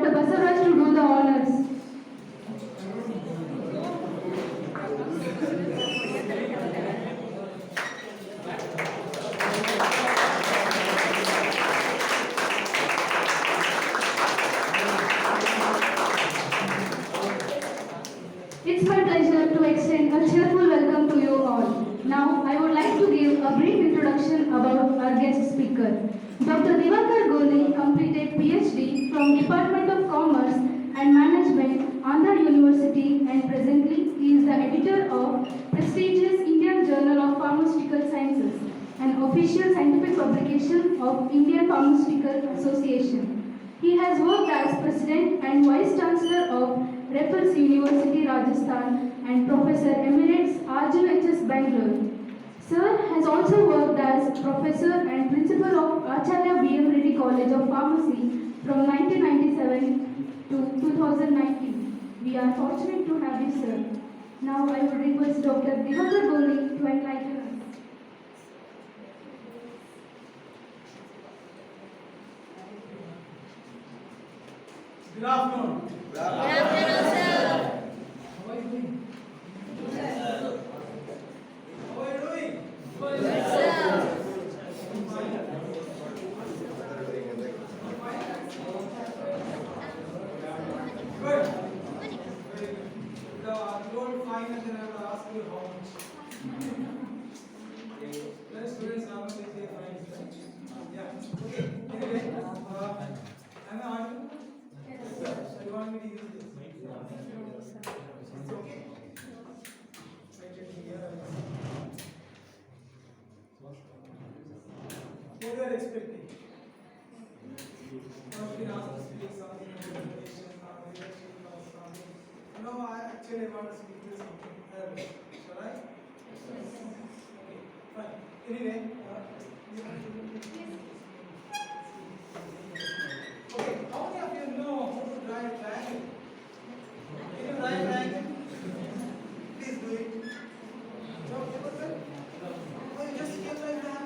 Dr. Basavaraj to do the honors. It's my pleasure to extend a cheerful welcome to you all. Now, I would like to give a brief introduction about our guest speaker. Dr. Divakar Goli completed PhD from Department of Commerce and Management, Andhra University, and presently he is the editor of prestigious Indian Journal of Pharmaceutical Sciences, an official scientific publication of Indian Pharmaceutical Association. He has worked as President and Vice Chancellor of Repulse University, Rajasthan, and Professor Emeritus RGUHS, Bangalore. Sir has also worked as Professor and Principal of Acharya B.M. Reddy College of Pharmacy from 1997 to 2019. We are fortunate to have you, sir. Now I would request Dr. Divakar Goli to enlighten us. Good afternoon. Good afternoon, sir. How are you doing? How are you doing? Good, sir. Good. You won't find and then I will ask you how much. Then students normally say fine, right? Yeah. Okay. Anyway, am I audible? So you want me to use this? It's okay. Right here. What you are expecting? One can ask to speak something about education, leadership, or something. No, I actually want to speak to something else. Shall I? Okay, fine. Anyway, okay, how many of you know how to draw a triangle? Can you draw a triangle? Please do it. So, oh, you just came like that.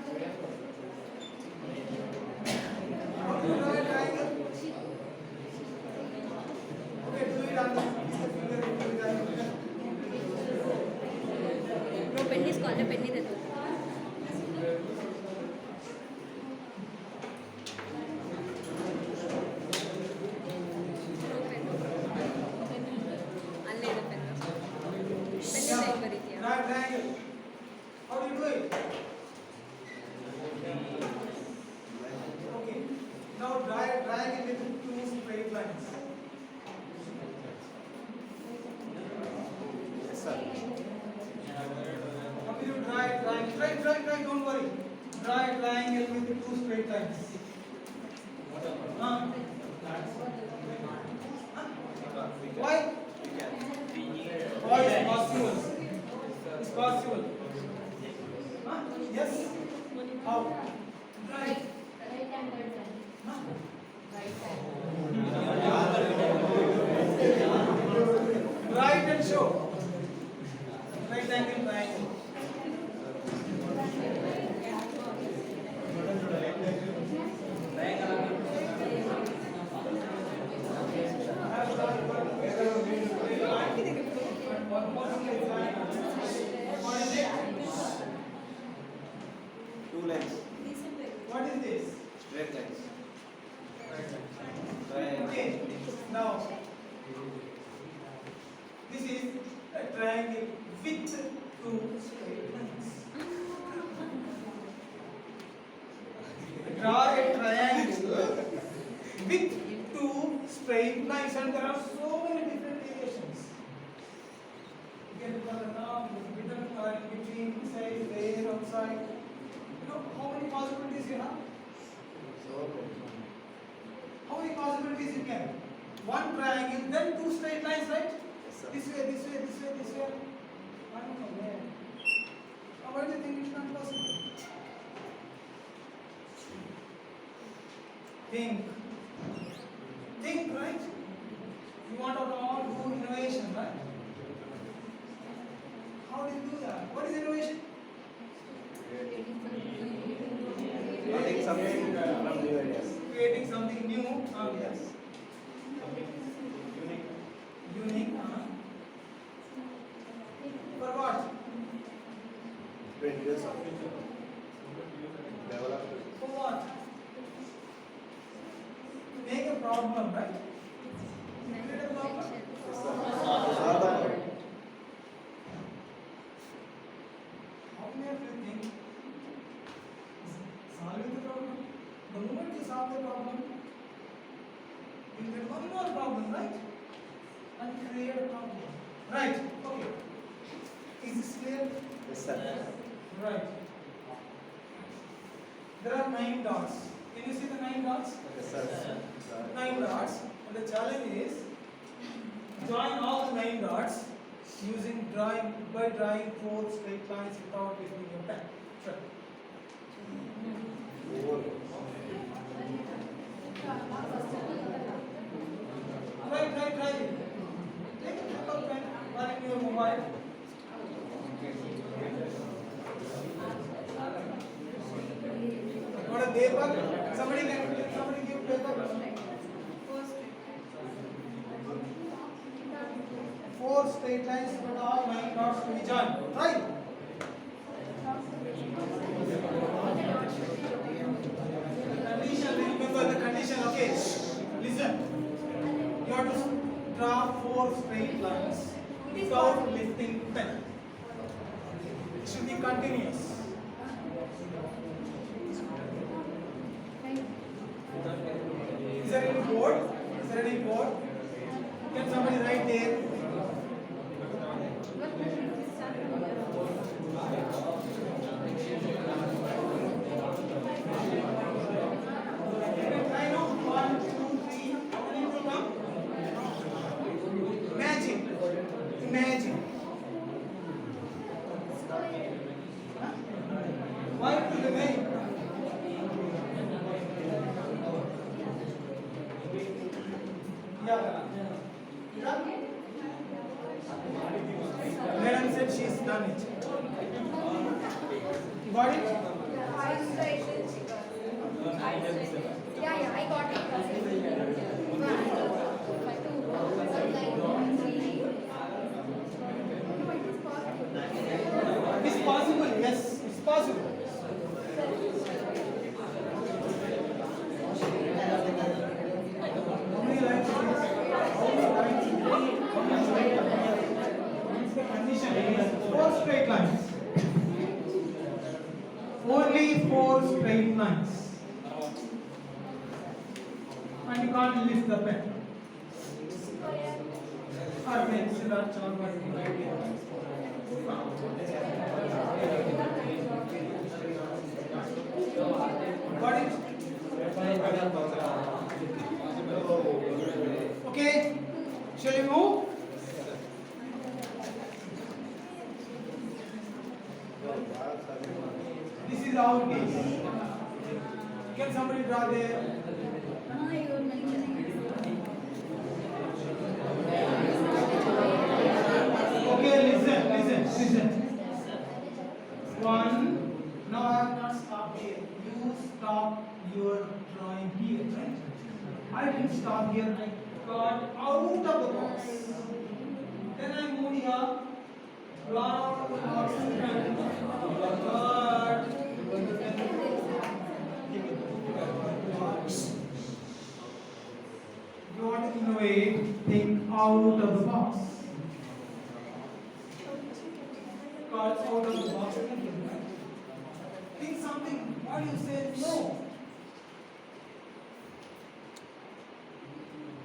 How do you draw a triangle? Okay, do it on the finger. Do it on the finger. No, penny is called a penny. Draw a triangle. How do you do it? Okay. Now draw a triangle with two straight lines. Yes, sir. How do you draw a triangle? Try, don't worry. Draw a triangle with two straight lines. Why? Why is possible? It's possible. Yes? How? Right. Right and show. Right angle triangle. Two lines, What is this? straight lines. Okay. Now, this is a triangle with two straight lines. Draw a triangle with two straight lines, and there are so many different variations. You can draw the knob, between, inside, there, outside. You know how many possibilities you have? How many possibilities you can? One triangle, then two straight lines, right? This way, this way, this way, this way. I don't know where. Why do you think it's not possible? Think, right? You want to all do innovation, right? How do you do that? What is innovation? Creating something from new ideas. Creating something new. Yes. problem, right? Create a problem. How many of you think solving the problem? The moment you solve the problem, you get one more problem, right? And create a problem. Right? Okay. Is this clear? Yes, sir. Right. There are 9 dots. Can you see the 9 dots? Yes, sir. 9 dots. And the challenge is join all the 9 dots using drawing 4 straight lines without lifting your pen. Sure. Try it. Take a paper pen or in your mobile. Got a paper? Somebody give paper. 4 straight lines but all 9 dots to be joined. Right? Condition, remember the condition, okay? Listen. You have to draw 4 straight lines without lifting pen. It should be continuous. Is there any board? Can somebody write there? I know 1, 2, 3. How many will come? Imagine. Huh? Why to remain? Yeah. Madam said she's done it. Got it? Yeah, I got it. It's possible, yes, it's possible. How many lines it is? Condition is 4 straight lines. Only 4 straight lines. And you can't lift the pen. Got it? Okay. Shall we move? This is how it is. Can somebody draw there? Okay, listen. 1. Now I have not stopped here. You stop your drawing here, right? I didn't stop here. I got out of the box. Then I moved here. Got out of the box. You want to innovate, think out of the box. Got out of the box. Think something. Why do you say no?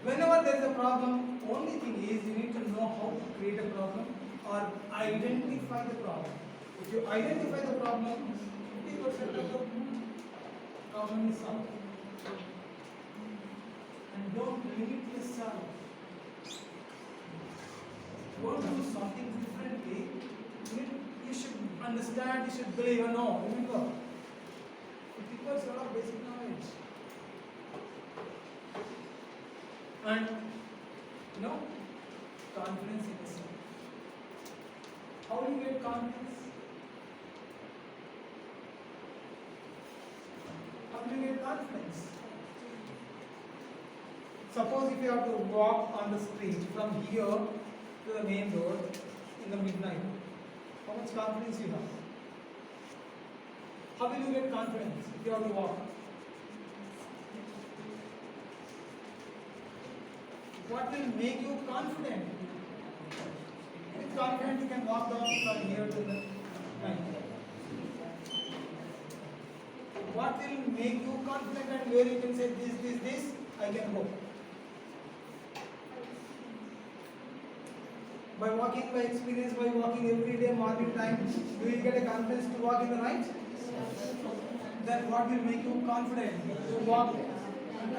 Whenever there is a problem, only thing is you need to know how to create a problem or identify the problem. If you identify the problem, 50% of the problem is solved. And don't limit yourself. Don't do something differently. You should understand, you should believe, or no. Remember, it requires a lot of basic knowledge. And confidence in yourself. How do you get confidence? How do you get confidence? Suppose if you have to walk on the street from here to the main road in the midnight, how much confidence you have? How will you get confidence if you have to walk? What will make you confident? With confidence you can walk down from here to the line. What will make you confident and where you can say this, I can go? By walking, by experience, by walking every day, morning time, do you get a confidence to walk in the night? Then what will make you confident to walk,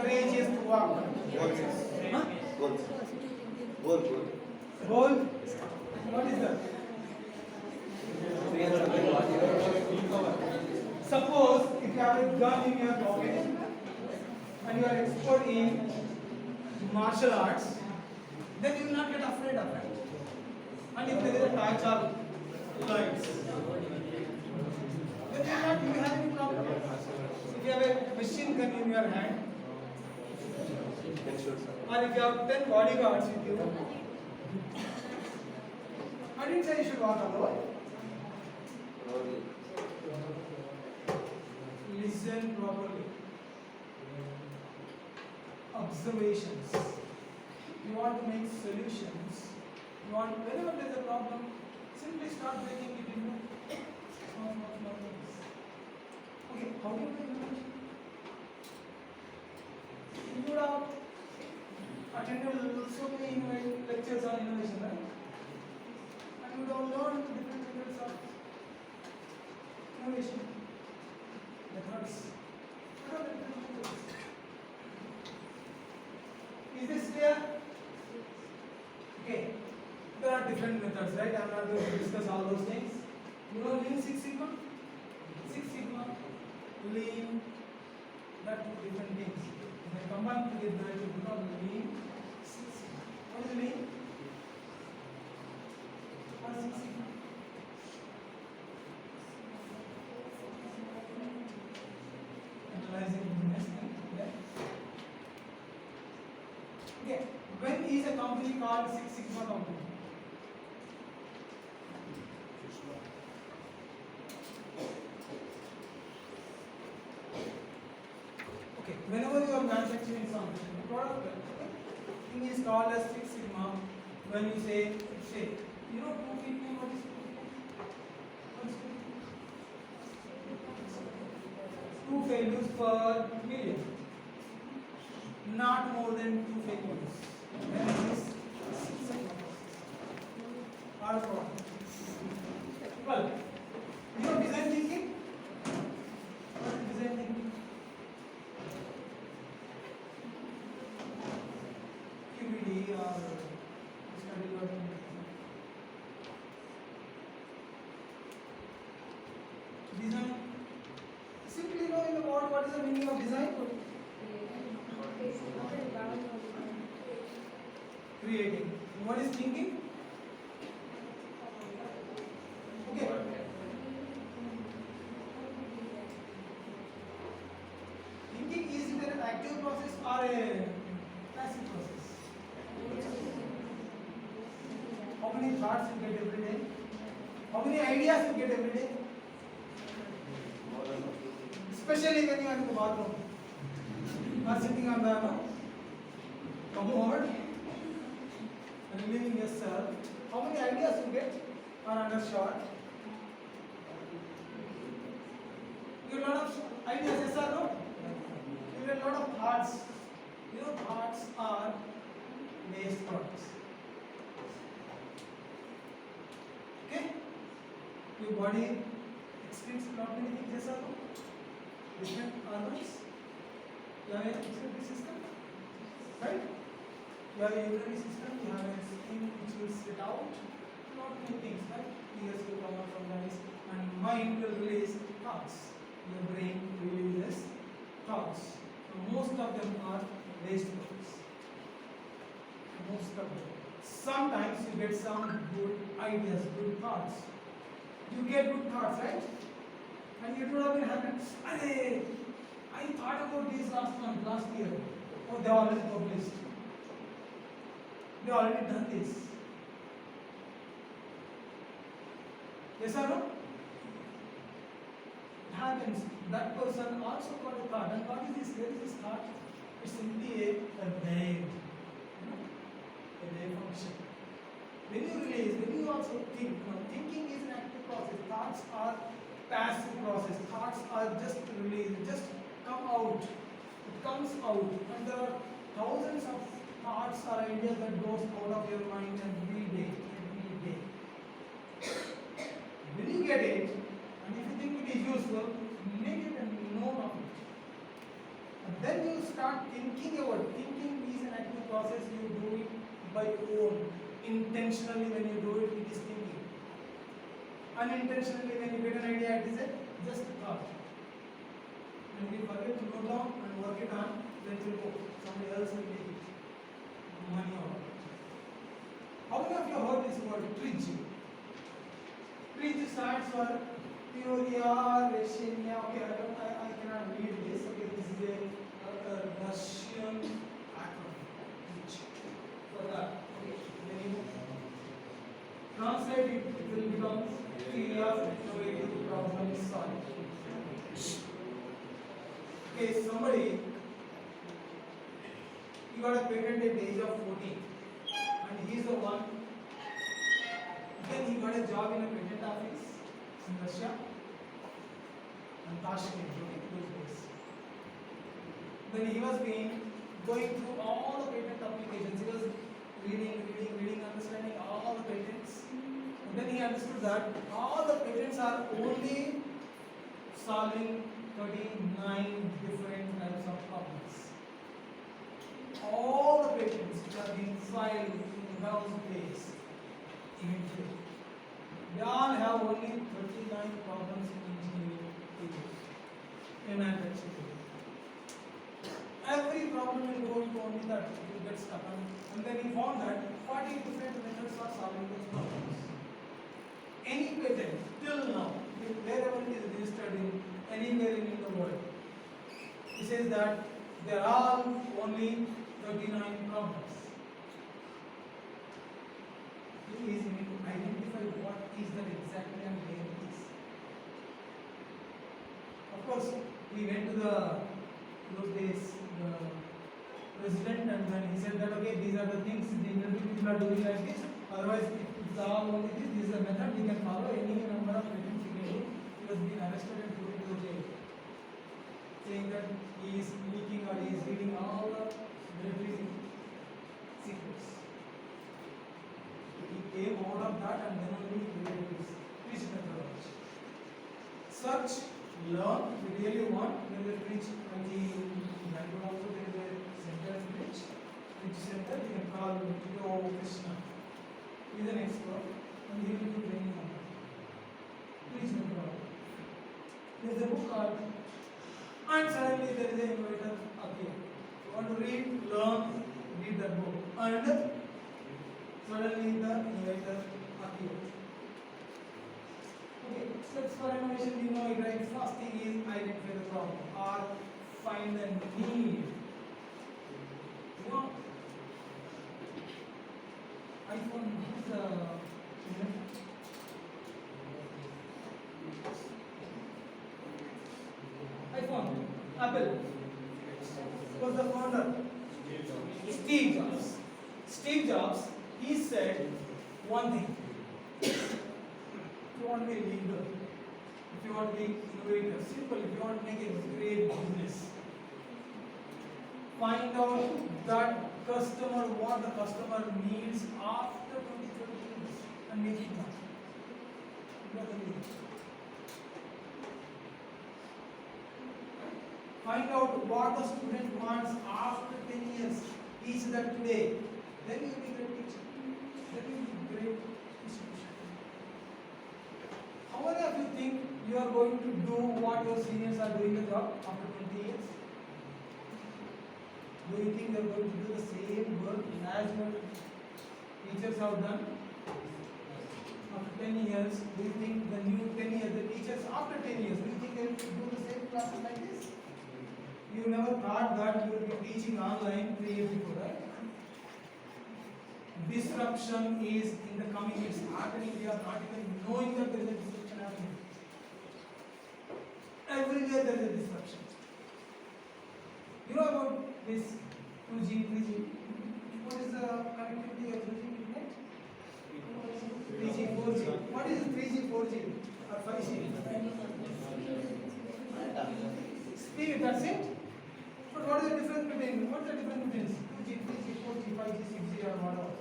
courageous to walk? Huh? Goal. Goal? What is that? Suppose if you have a gun in your pocket and you are expert in martial arts, then you will not get afraid of it. And if there is a touch or lights, then you will have any problem. If you have a machine gun in your hand, or if you have 10 bodyguards with you, I didn't say you should walk alone. Listen properly. Observations. You want to make solutions. You want, whenever there is a problem, simply start breaking it into small things. Okay, how do you do innovation? You would have attended so many lectures on innovation, right? And you would have learned different methods of innovation. Methods. What are the different methods? Is this clear? Okay. There are different methods, right? I am not going to discuss all those things. You know Lean Six Sigma? Six Sigma, Lean, that are different things. When I combine together, it will become Lean Six Sigma. What is Lean? What is Six Sigma? Analyzing business. Okay. When is a company called Six Sigma company? Okay. Whenever you are manufacturing something, the product thing is called as Six Sigma. When you say, you know 2 feet, what is 2 feet? What is 2 feet? 2 failures per million. Not more than 2 failures. Then it is Six Sigma. Our product. Well, you know design thinking? What is design thinking? QBD or study learning. Design. Simply know in the word what is the meaning of design? Creating. What is thinking? Okay. Thinking is it an active process or a passive process? How many thoughts you get every day? How many ideas you get every day? Especially when you are in the bathroom or sitting on the commode and relieving yourself. How many ideas you get are undershot? You get a lot of ideas, yes or no? You get a lot of thoughts. You know, thoughts are waste products. Okay? Your body excretes not many things, yes or no? Different organs. You have a respiratory system, right? You have a urinary system, you have a skin which will spit out. Not many things, right? Tears will come out from the eyes, and mind will release thoughts. Your brain releases thoughts. So most of them are waste products. Most of them. Sometimes you get some good ideas, good thoughts. You get good thoughts, right? And it would have been happened. I thought about this last year. Oh, they already published. They already done this. Yes or no? It happens. That person also got a thought. And what is this? Where is this thought? It's simply a vague. they function. When you release, when you also think, thinking is an active process. Thoughts are passive process. Thoughts are just released, just come out. It comes out, and there are thousands of thoughts or ideas that goes out of your mind every day, every day. When you get it, and if you think it is useful, make it a note of it. And then you start thinking about it. Thinking is an active process. You do it by own. Intentionally, when you do it, it is thinking. Unintentionally, when you get an idea, it is just a thought. When we forget to note down and work it on, then it will go. Somebody else will take it. Money or how many of you heard this word TRIJ? TRIJ stands for Theoria Rashenia. Okay, I cannot read this. Okay, this is a Russian acronym. TRIJ. For that. Okay, then you translate it, it will become Theory of Innovative Problem Solving. Okay, somebody, he got a patent at the age of 14, and he is the one. Then he got a job in a patent office in Russia and Tashkent, those days. Then he was going through all the patent applications. He was reading, understanding all the patents. And then he understood that all the patents are only solving 39 different types of problems. All the patents which are being filed in those days, eventually, they all have only 39 problems in engineering in manufacturing. Every problem will go into only that, it will get stuck on. And then he found that 40 different methods are solving those problems. Any patent till now, wherever it is registered in anywhere in the world, he says that there are only 39 problems. Please identify what is that exactly and where it is. Of course, we went to those days, the president, and then he said that okay, these are the things the industry people are doing like this. Otherwise, if it's all only this is a method we can follow. Any number of patents we can do. He was being arrested and put into jail, saying that he is leaking or he is reading all the military secrets. He came out of that and then only created this methodology. Search, learn. We really want. There is a TRIJ in Bangalore also. There is a center TRIJ center. You can call Krishna. He is an expert and he will do training on that. TRIJ methodology. There is a book called, and suddenly there is an innovator appear. You want to read, learn, read that book, and suddenly the innovator appears. Okay, steps for innovation, we know it, right? First thing is identify the problem or find the need. You know, iPhone is iPhone, Apple. Was the founder? Steve Jobs. Steve Jobs, he said one thing. If you want to be a leader, if you want to be innovative, simple, if you want to make a great business, find out that customer, what the customer needs after 20, 30 years and make it now. You are the leader. Find out what the student wants after 10 years. Teach that today. Then you will be a great teacher. Then you will be a great institution. How many of you think you are going to do what your seniors are doing the job after 20 years? Do you think they are going to do the same work as your teachers have done? After 10 years, do you think the new 10 years, the teachers after 10 years, do you think they will do the same classes like this? You never thought that you would be teaching online 3 years before, right? Disruption is in the coming, it's happening, we are not even knowing that there is a disruption happening. Everywhere there is a disruption. You know about this 2G, 3G? What is the connectivity 3G, 4G. What is 3G, 4G or 5G? Speed, that's it. But what is the difference between 2G, 3G, 4G, 5G, 6G or whatever?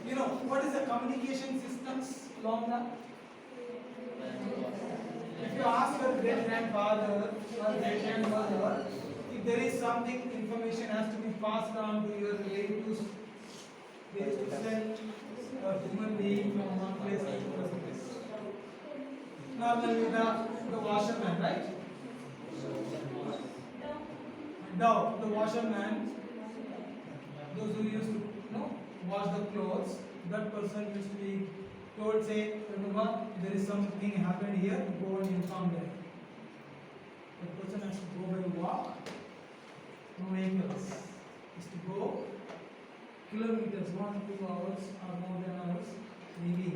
You know, what is the communication systems lambda? If you ask your great grandfather or great grandmother, if there is something, information has to be passed on to your relatives, they used to send a human being from one place to another place. Normally the washerman, right? Now the washerman, those who used to wash the clothes, that person used to be told, say, remember, there is something happened here, go and inform them. The person has to go by walk, no vehicles. Is to go kilometers, 1 2 hours or more than hours, maybe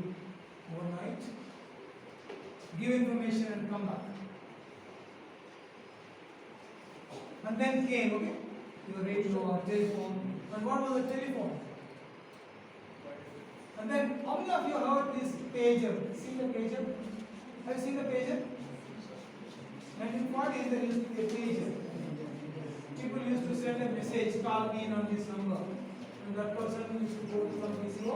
overnight, give information and come back. And then came, okay, your radio or telephone. And what was the telephone? And then, how many of you heard this pager? See the pager? Have you seen the pager? 1940s there used to be a pager. People used to send a message, call me on this number. And that person used to go to some PCO.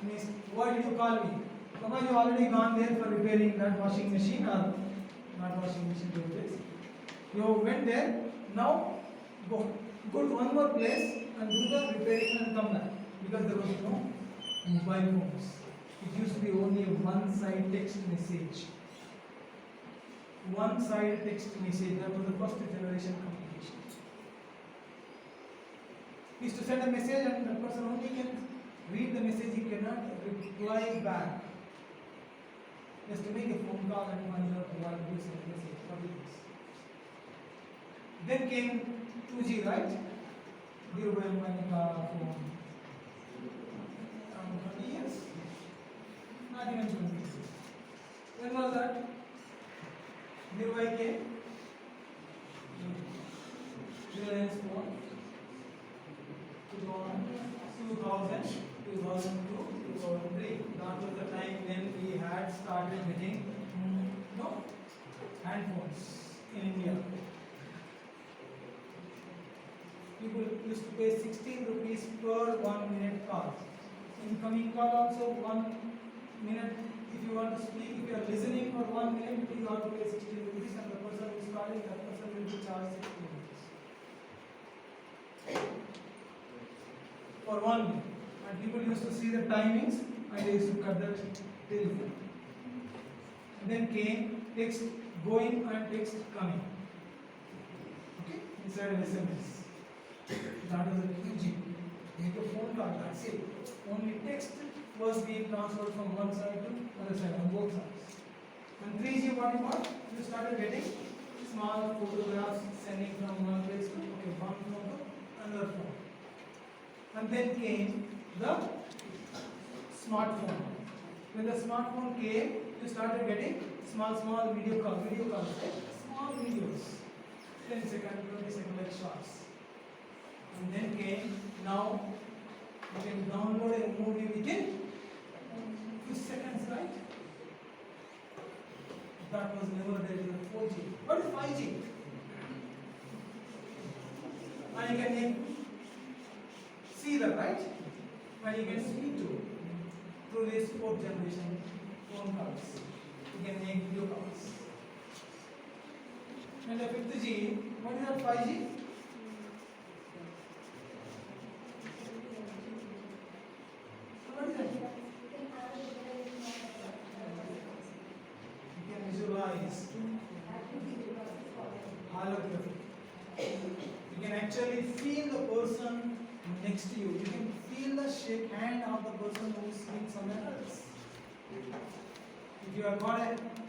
And he said, why did you call me? Because you already gone there for repairing that washing machine or not washing machine to replace. You went there, now go to one more place and do the repairing and come back. Because there was no mobile phones. It used to be only a one-side text message. One-side text message. That was the first generation communication. He used to send a message and the person only can read the message, he cannot reply back. He has to make a phone call and find out what you send a message. What it is. Then came 2G, right? Phone. 20 years? Not even 20 years. When was that? Nirvai came? Reliance phone? 2000, 2002, 2003. That was the time when we had started getting handphones in India. People used to pay 16 rupees per 1 minute call. Incoming call also 1 minute. If you want to speak, if you are listening for 1 minute, you have to pay 16 rupees, and the person who is calling, that person will be charged 16 rupees for 1 minute. And people used to see the timings and they used to cut that telephone. And then came text going and text coming. Okay, inside an SMS. That was a 2G. Make a phone call, that's it. Only text was being transferred from one side to other side, on both sides. And 3G, what you got? You started getting small photographs sending from one place to one phone to another phone. And then came the smartphone. When the smartphone came, you started getting small video calls, right? Small videos, 10 second, 20 second like shots. And then came, now you can download a movie within few seconds, right? That was never there in 4G. What is 5G? And you can see that, right? And you can speak to through this 4th generation phone calls. You can make video calls. And the 5th G, what is that 5G? What is that? You can visualize holography. You can actually feel the person next to you. You can feel the shake hand of the person who is sitting somewhere else. If you have got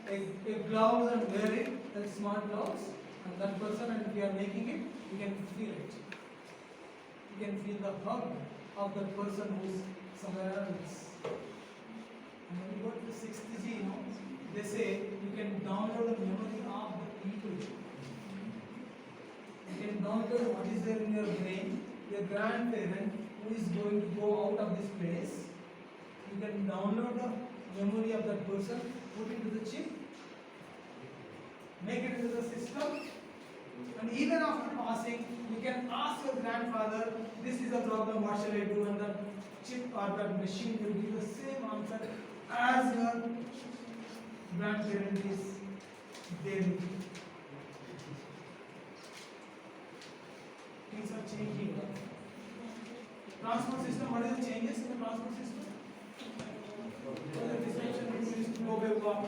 a gloves and wear it, like smart gloves, and that person, and if you are making it, you can feel it. You can feel the hug of that person who is somewhere else. And when you go to the 6th G, they say you can download the memory of the people. You can download what is there in your brain a grandparent who is going to go out of this place, you can download the memory of that person, put it into the chip, make it into the system, and even after passing, you can ask your grandfather, this is the problem, what shall I do? And that chip or that machine will give the same answer as your grandparent is there with you. Things are changing. Transport system, what are the changes in the transport system? The disruption used to go by walk,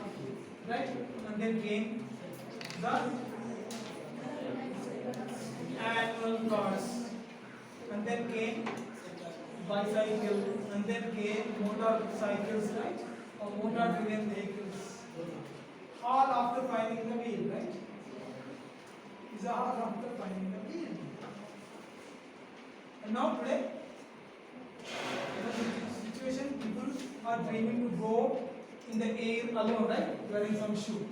right? And then came the annual cars, and then came bicycle, and then came motorcycles, right? Or motor driven vehicles. All after finding the wheel, right? These are all after finding the wheel. And now today, in the situation, people are dreaming to go in the air alone, right? Wearing some shoe.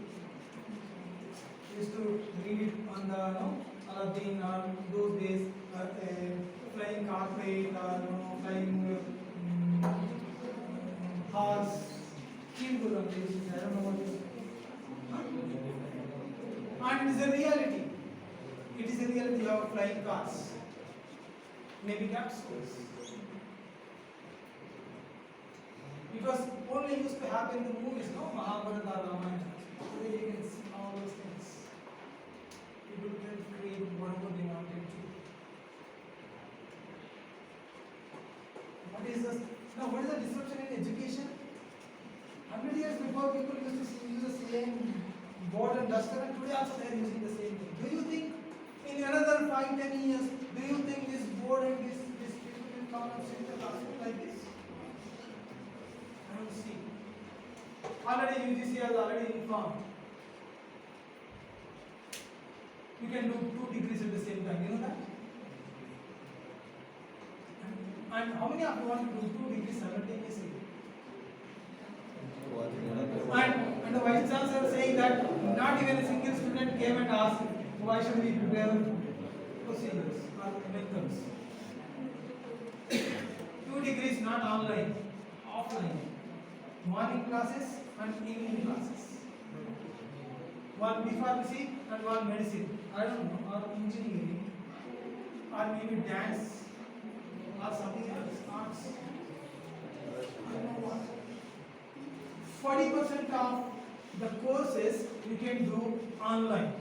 Used to read it on the Aladdin or those days, flying carpet or flying horse. I don't know what it is. And it is a reality. It is a reality of flying cars. Maybe capsules. It was only used to happen in the movies, no? Mahabharata, Ramayana. Today you can see all those things. People can create whatever they wanted to. What is this? Now, what is the disruption in education? 100 years before, people used to use the same board and duster, and today also they are using the same thing. Do you think in another 5-10 years, do you think this board and this people will come and sit in the classroom like this? I don't see. Already UGC has already informed. You can do 2 degrees at the same time. You know that? And how many of you want to do 2 degrees simultaneously? And the vice chancellor saying that not even a single student came and asked, why should we prepare procedures or methods? 2 degrees not online, offline. Morning classes and evening classes. One B pharmacy and one medicine. I don't know, or engineering, or maybe dance, or something else, arts. I don't know what. 40% of the courses you can do online.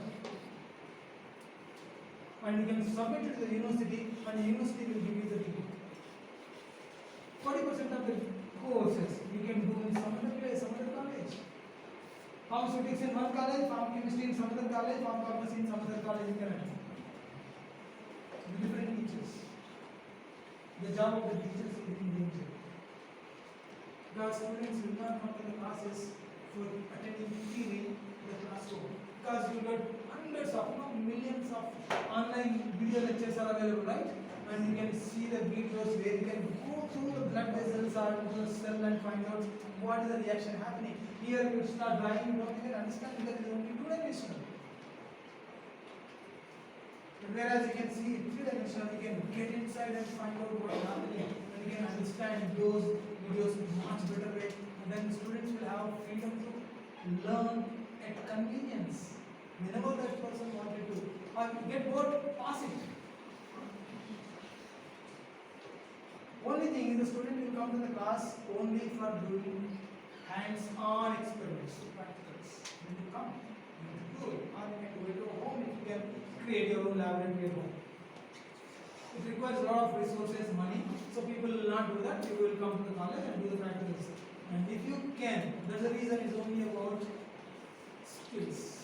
And you can submit it to the university, and the university will give you the degree. 40% of the courses you can do in some other place, some other college. Pharmaceutics in one college, pharm chemistry in some other college, pharm pharmacy in some other college, you can attend. Different teachers. The job of the teachers is in danger. Because students will not come to the classes for attending theory in the classroom. Because you got hundreds of, millions of online video lectures are available, right? And you can see the videos where you can go through the blood vessels or the cell and find out what is the reaction happening. Here you start drawing, you don't even understand because it is only 2-dimensional. Whereas you can see 3-dimensional, you can get inside and find out what is happening, and you can understand those videos in much better way. And then students will have freedom to learn at convenience. Whenever that person wanted to, or get bored, pass it. Only thing is the student will come to the class only for doing hands-on experiments, practicals. When you come, you can do it, or you can do it at home if you can create your own laboratory at home. It requires a lot of resources, money, so people will not do that. They will come to the college and do the practicals. And if you can, that's the reason it's only about skills.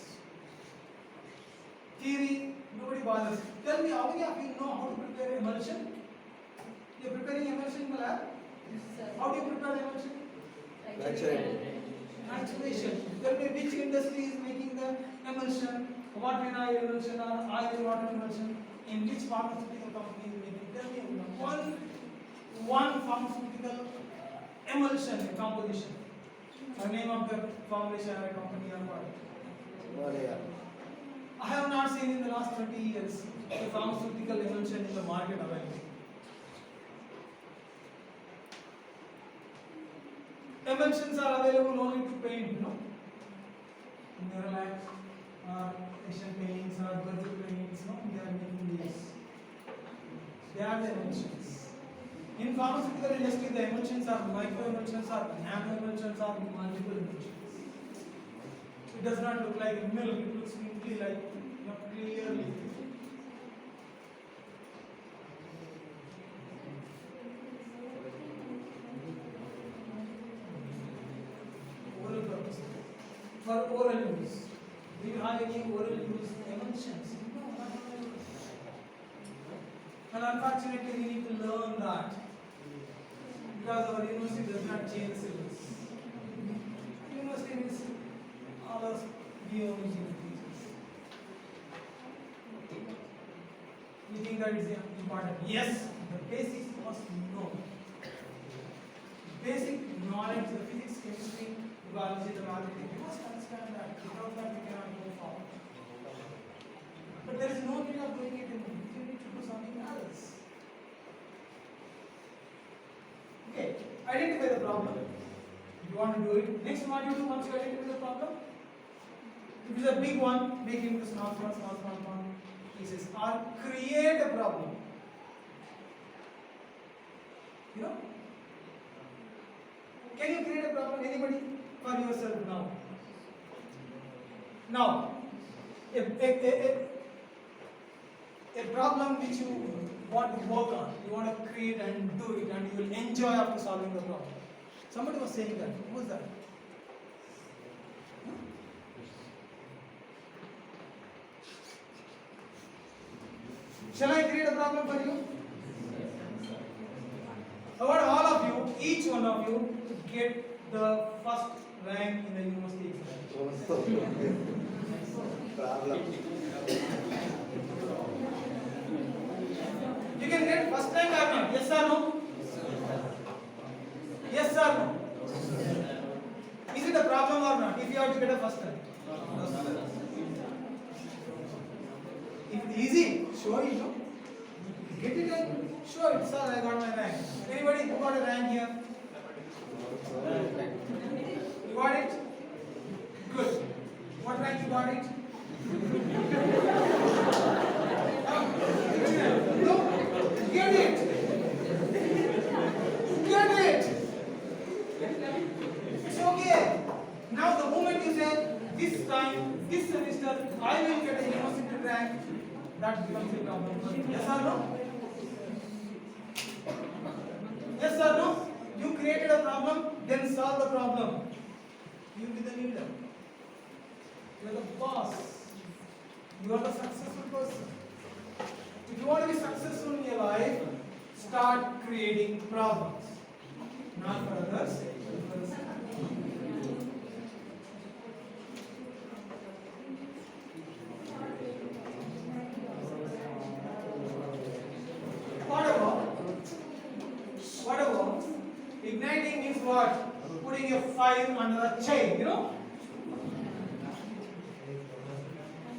Theory, nobody bothers. Tell me, how many of you know how to prepare emulsion? You're preparing emulsion in the lab? How do you prepare emulsion? Actuation. Tell me which industry is making the emulsion, what kind of emulsion or oil and water emulsion, in which pharmaceutical company is making. Tell me one pharmaceutical emulsion composition. The name of the formulation or company or what? I have not seen in the last 20 years a pharmaceutical emulsion in the market available. emulsions are available only to paint, Nerolac or Asian paints or Brazil paints, they are making these. They are the emulsions. In pharmaceutical industry, the emulsions are micro emulsions or nano emulsions or multiple emulsions. It does not look like milk, it looks simply like clearly. Oral purpose. For oral use. Do you have any oral use emulsions? No, not oral use. And unfortunately, we need to learn that because our university does not change the syllabus. University is all us we only change the teachers. You think that is important? Yes, the basics must know. Basic knowledge, the physics, chemistry, biology, the mathematics, you must understand that. Without that, we cannot go forward. But there is no need of doing it in you need to do something else. Okay, identify the problem. If you want to do it, next what you do once you identify the problem? If it is a big one, make it into small pieces or create a problem. Can you create a problem? Anybody? For yourself now. Now, a problem which you want to work on, you want to create and do it, and you will enjoy after solving the problem. Somebody was saying that. Who was that? Shall I create a problem for you? I want all of you, each one of you, to get the first rank in the university exam. Problem. You can get first rank or not? Yes or no? Yes or no? Is it a problem or not? If you have to get a first rank. If it is easy, show it. Get it and show it. Sir, I got my rank. Anybody who got a rank here? You got it? Good. What rank you got it? No? Get it. Get it. It's okay. Now the moment you say, this time, this semester, I will get a university rank, that becomes a problem. Yes or no? Yes or no? You created a problem, then solve the problem. You be the leader. You are the boss. You are the successful person. If you want to be successful in your life, start creating problems. Not for others, for yourself. Whatever. Igniting means what? Putting a fire under a chain,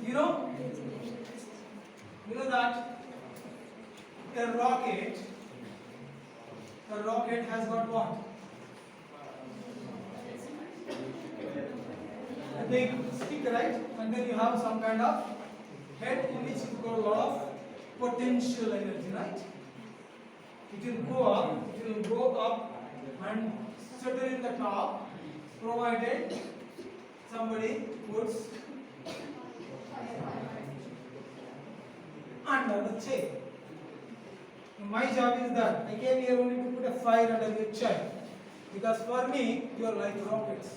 You know that a rocket has got what? A big stick, right? And then you have some kind of head in which you got a lot of potential energy, right? It will go up and settle in the top, provided somebody puts under the chain. My job is that I came here only to put a fire under your chain, because for me you are like rockets.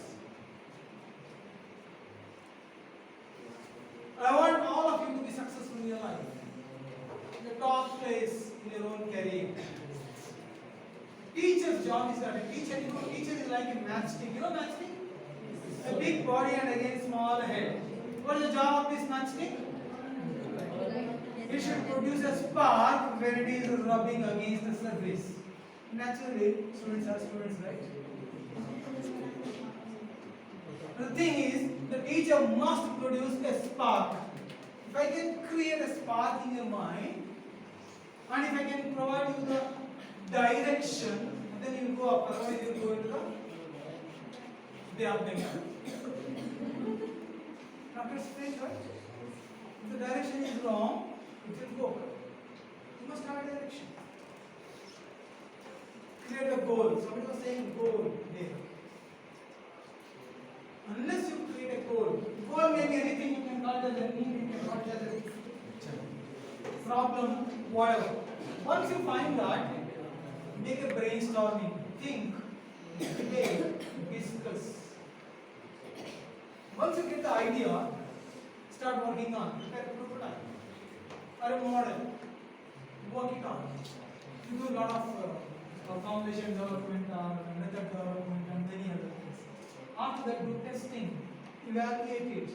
I want all of you to be successful in your life, the top place in your own career. Teacher's job is that a teacher is like a matchstick. You know matchstick? A big body and again small head. What is the job of this matchstick? It should produce a spark when it is rubbing against the surface. Naturally, students are students, right? The thing is, the teacher must produce a spark. If I can create a spark in your mind, and if I can provide you the direction, then you will go up, otherwise you will go into the They are Bengal. Rocket strange, right? If the direction is wrong, it will go. You must have a direction. Create a goal. Somebody was saying goal there. Unless you create a goal may be anything. You can call it as a need, you can call it as a problem, whatever. Once you find that, make a brainstorming, think, debate, discuss. Once you get the idea, start working on prepare a prototype or a model, work it on. You do a lot of foundation development or method development and many other things. After that, do testing, evaluate it.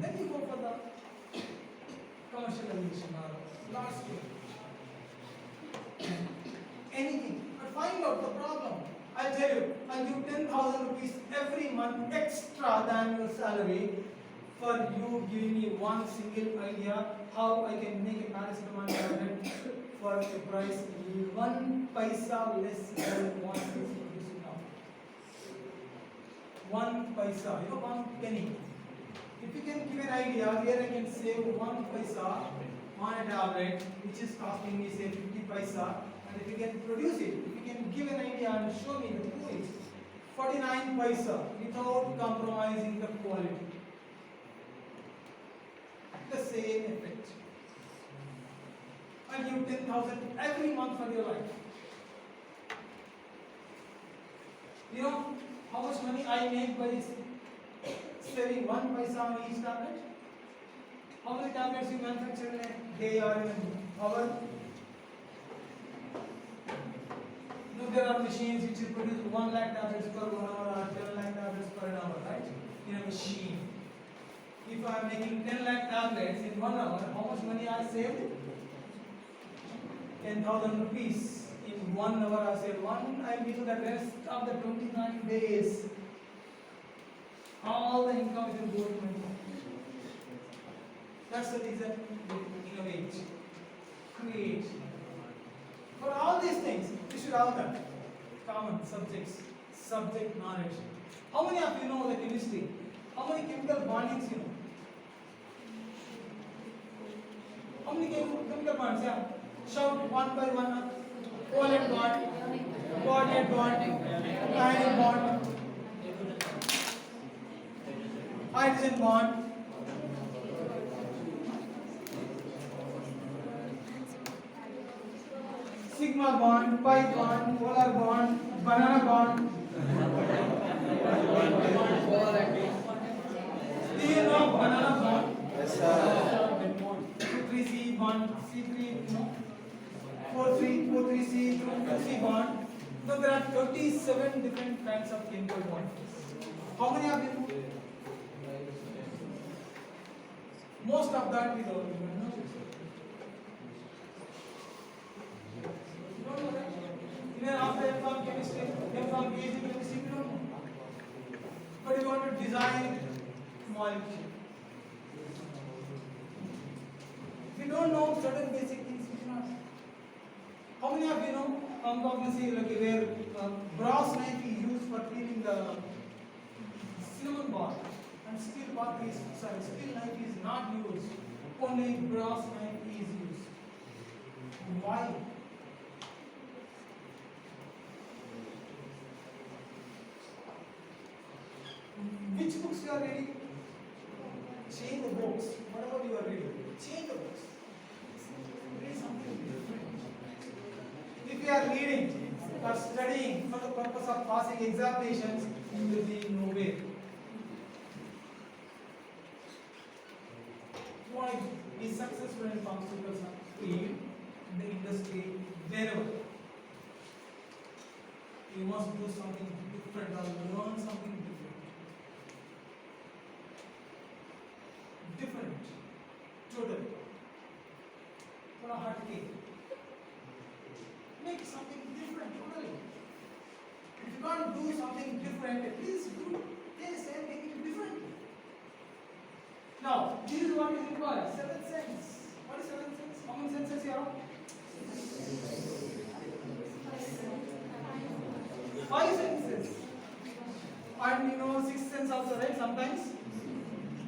Then you go for the commercialization or large scale. Anything. But find out the problem. I'll tell you, I'll give 10,000 rupees every month extra than your salary for you giving me one single idea how I can make a paracetamol tablet for a price 1 paisa less than what is producing now. 1 paisa, 1 penny. If you can give an idea where I can save 1 paisa on a tablet which is costing me say 50 paisa, and if you can produce it, if you can give an idea and show me the proof, 49 paisa without compromising the quality. The same effect. And give 10,000 every month for your life. You know how much money I make by saving 1 paisa on each tablet? How many tablets you manufacture in a day or in an hour? You know, there are machines which produce 1 lakh tablets per 1 hour or 10 lakh tablets per hour, right? In a machine. If I am making 10 lakh tablets in 1 hour, how much money I saved? 10,000 rupees. In 1 hour I saved 1. I will the rest of the 29 days. All the income will go to my phone. That's the reason we innovate, create. For all these things, you should have that common subjects, subject knowledge. How many of you know the chemistry? How many chemical bondings you know? How many chemical bonds? Yeah. Shout one by one. Covalent bond, coordinate bond, ionic bond, hydrogen bond. Sigma bond, pi bond, polar bond, banana bond. Do you know banana bond? Yes, sir. 2,3C bond, C3, no? 4,3C, 2,3C bond. So there are 37 different kinds of chemical bonds. How many of you know? Most of that we don't even know. You don't know that? Even after M.Pharm chemistry, M.Pharm PhD chemistry, we don't know. But you want to design molecule. If you don't know certain basic things, you cannot. How many of you know obviously like where brass knife is used for cleaning the cinnamon bar, and steel knife is not used. Only brass knife is used. Why? Which books you are reading? Change the books. Whatever you are reading, change the books. Read something different. If you are reading or studying for the purpose of passing examinations, you will be nowhere. You want to be successful in pharmaceutical field, in the industry, wherever. You must do something different or learn something different. Different, totally. For a hot cake, make something different, totally. If you can't do something different, at least do the same thing differently. Now, this is what is required. 7 sense. What is 7 sense? How many senses here? 5 senses. And you know, sixth sense also, right? Sometimes,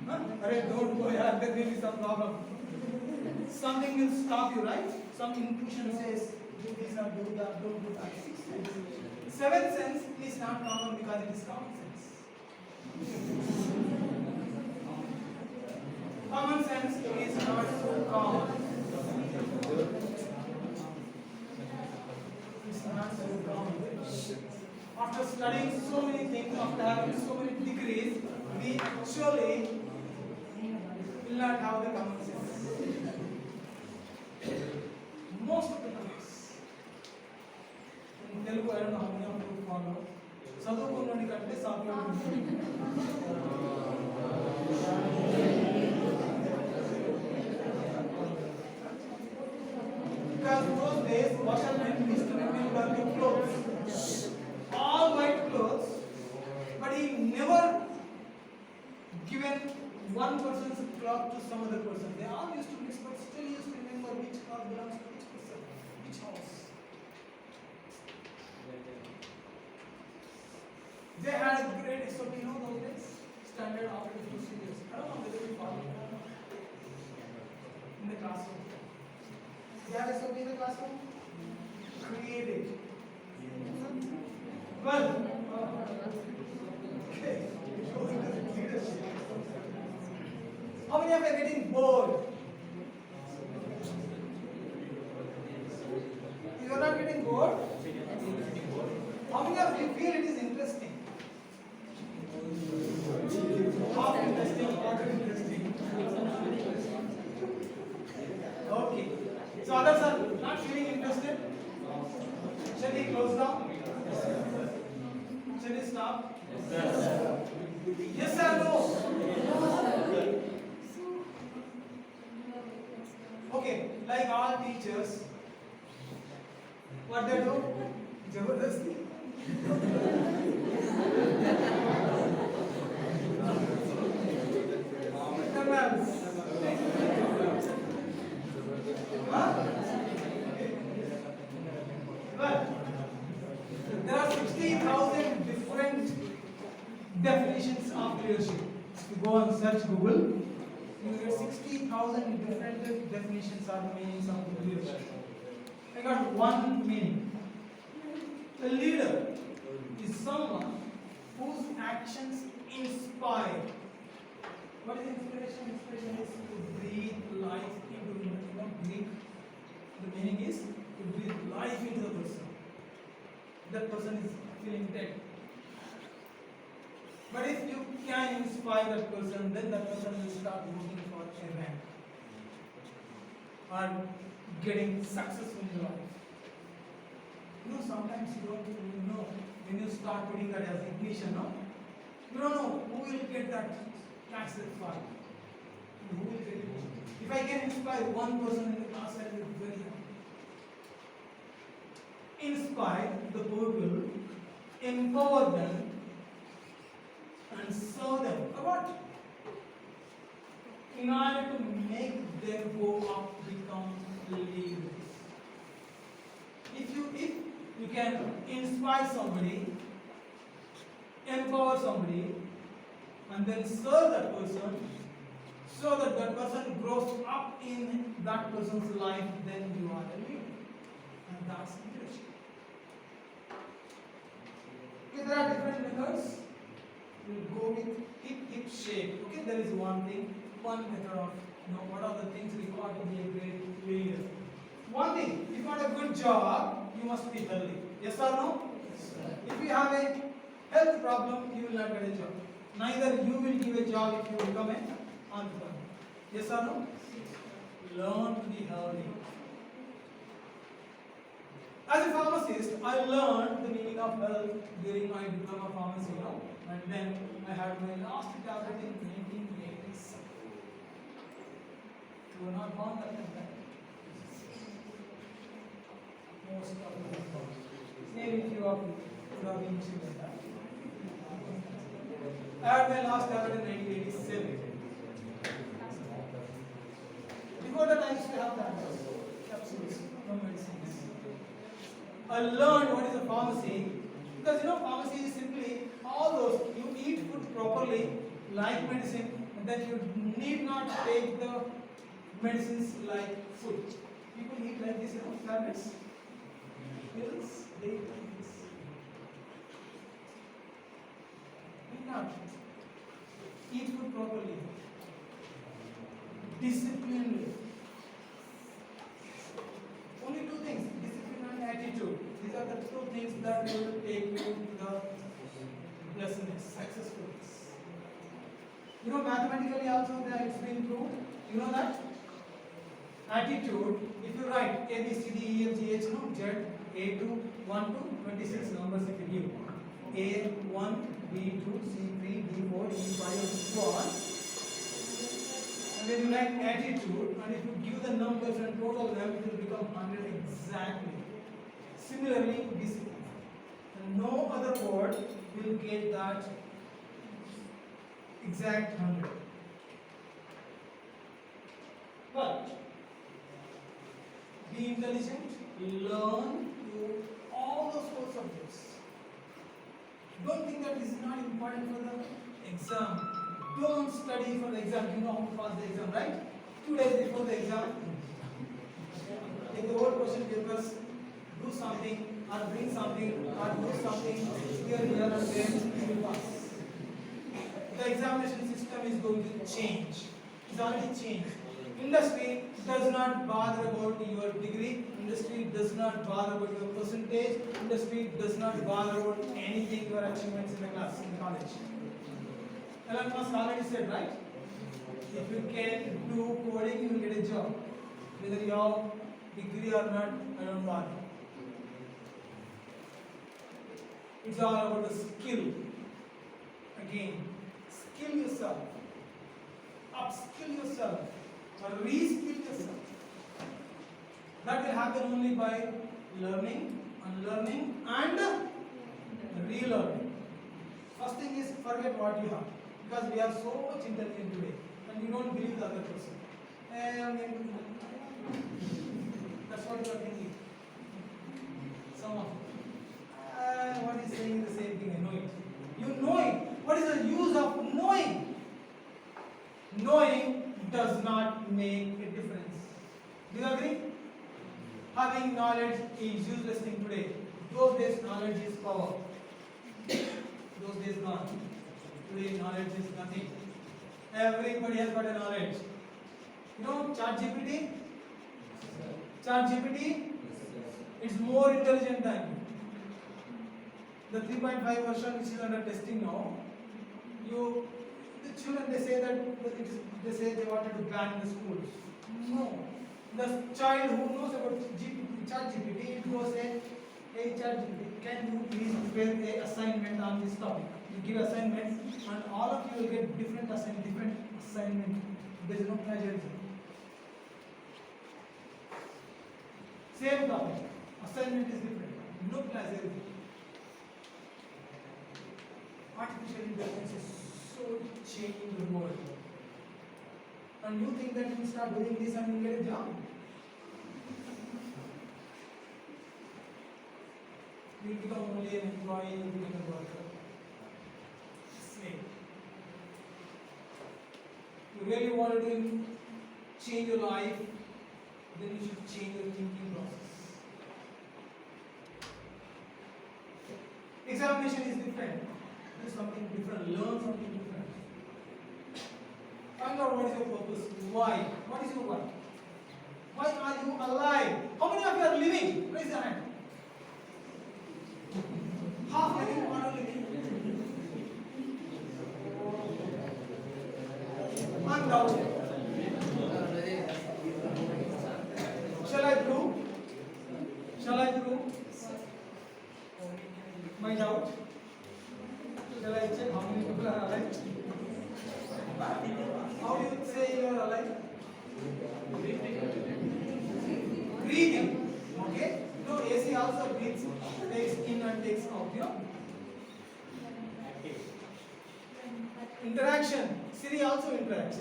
huh? Alright, don't go here. There will be some problem. Something will stop you, right? Some intuition says, do this or do that, don't do that. Sixth sense. Seventh sense is not common because it is common sense. Common sense is not so common. It's not so common. After studying so many things, after having so many degrees, we surely will not have the common sense. Most of the times. In Telugu, I don't know how many of you follow. చదువుకున్నోడి కంటే software because those days washermen used to wear the clothes, all white clothes, but he never given one person's cloth to some other person. They all used to mix, but still used to remember which cloth belongs to which person, which house. They had a great SOP, you know those days? Standard operating procedures. I don't know whether you follow in the classroom. They have SOP in the classroom? Created. Well, okay. Showing the leadership. How many of you are getting bored? You are not getting bored? How many of you feel it is interesting? Half interesting, quarter interesting. Okay. So others are not feeling interested? Shall we close down? Shall we stop? Yes or no? Okay, like all teachers, what they do? Jabardasti. Well, there are 60,000 different definitions of leadership. If you go and search Google, you get 60,000 different definitions or meanings of leadership. I got one meaning. A leader is someone whose actions inspire. What is inspiration? Inspiration is to breathe life into the Greek. The meaning is to breathe life into the person. That person is feeling dead. But if you can inspire that person, then that person will start working for a rank or getting successful in life. You know, sometimes you don't even know when you start putting that as ignition, no? You don't know who will get that catch that fire. Who will get it? If I can inspire one person in the class, I will be very happy. Inspire the people, empower them, and serve them. What? In order to make them go up, become leaders. If you can inspire somebody, empower somebody, and then serve that person, so that that person grows up in that person's life, then you are a leader. And that's leadership. Okay, there are different methods. We'll go with hip shape. Okay, there is one thing, one method of what are the things required to be a great leader. One thing, if you want a good job, you must be healthy. Yes or no? Yes, if you have a health problem, you will not get a job. Neither you will give a job if you become an entrepreneur. Yes or no? Learn to be healthy. As a pharmacist, I learned the meaning of health during my diploma pharmacy, and then I had my last tablet in 1987. You were not born that time. Most of them. Maybe few of you would have been children. I had my last tablet in 1987. Before that, I used to have capsules, no medicines. I learned what is a pharmacy because pharmacy is simply all those, you eat food properly, like medicine, then you need not take the medicines like food. People eat like this, tablets, pills, they eat like this. Need not eat food properly, disciplined. Only two things, discipline and attitude. These are the two things that will take you to the blessedness, successfulness. Mathematically also it's been proved. You know that? Attitude, if you write A, B, C, D, E, F, G, H, Z, A2, 1 to 26 numbers if you give. A1, B2, C3, D4, E5, and so on. And when you write attitude, and if you give the numbers and total them, it will become 100 exactly. Similarly, discipline. And no other word will get that exact 100. But be intelligent, learn to all those four subjects. Don't think that this is not important for the exam. Don't study for the exam. You know how to pass the exam, right? 2 days before the exam, take the whole question papers, do something, or bring something, or do something here, and then you will pass. The examination system is going to change. It's already changed. Industry does not bother about your degree. Industry does not bother about your percentage. Industry does not bother about anything, your achievements in the class, in the college. Elon Musk already said, right? If you can do coding, you will get a job. Whether you have degree or not, I don't bother. It's all about the skill. Again, skill yourself, upskill yourself, or reskill yourself. That will happen only by learning, unlearning, and relearning. First thing is forget what you have, because we are so much intelligent today, and you don't believe the other person. That's what you are thinking. Some of you. What is saying the same thing? I know it. You know it. What is the use of knowing? Knowing does not make a difference. Do you agree? Having knowledge is useless thing today. Those days knowledge is power. Those days gone. Today knowledge is nothing. Everybody has got a knowledge. ChatGPT? ChatGPT? It's more intelligent than you. The 3.5 version which is under testing now, the children they say they wanted to ban the schools. No. The child who knows about ChatGPT, it will say, hey ChatGPT, can you please prepare an assignment on this topic? You give assignment and all of you will get different assignment. There is no plagiarism. Same topic. Assignment is different. No plagiarism. Artificial intelligence is so changing the world. And you think that you start doing this and you get a job? You become only an employee, you become a worker. Slave. You really want to change your life, then you should change your thinking process. Examination is different. Do something different, learn something different. Find out what is your purpose, why. What is your why? Why are you alive? How many of you are living? Raise your hand. Half living, one are living. Undoubted. Shall I prove? Shall I prove my doubt? Shall I check how many people are alive? How do you say you are alive? Breathing. Okay? AC also breathes, takes in and takes out. Interaction. Siri also interacts.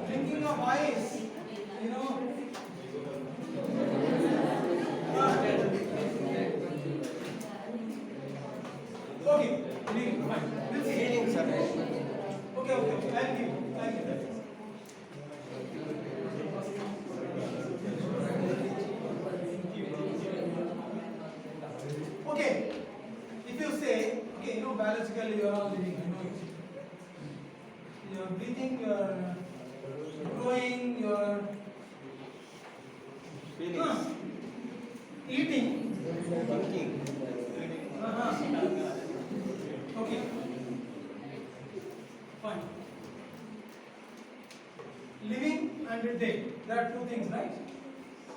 Drinking of ice. Okay, living, fine. We'll see. Feeling, sir. Okay. I'll give that. Okay. If you say, okay, biologically you are all living, it. You are breathing, you are growing, you are Feelings. eating. Thinking. Okay. Fine. Living and dead. There are two things, right?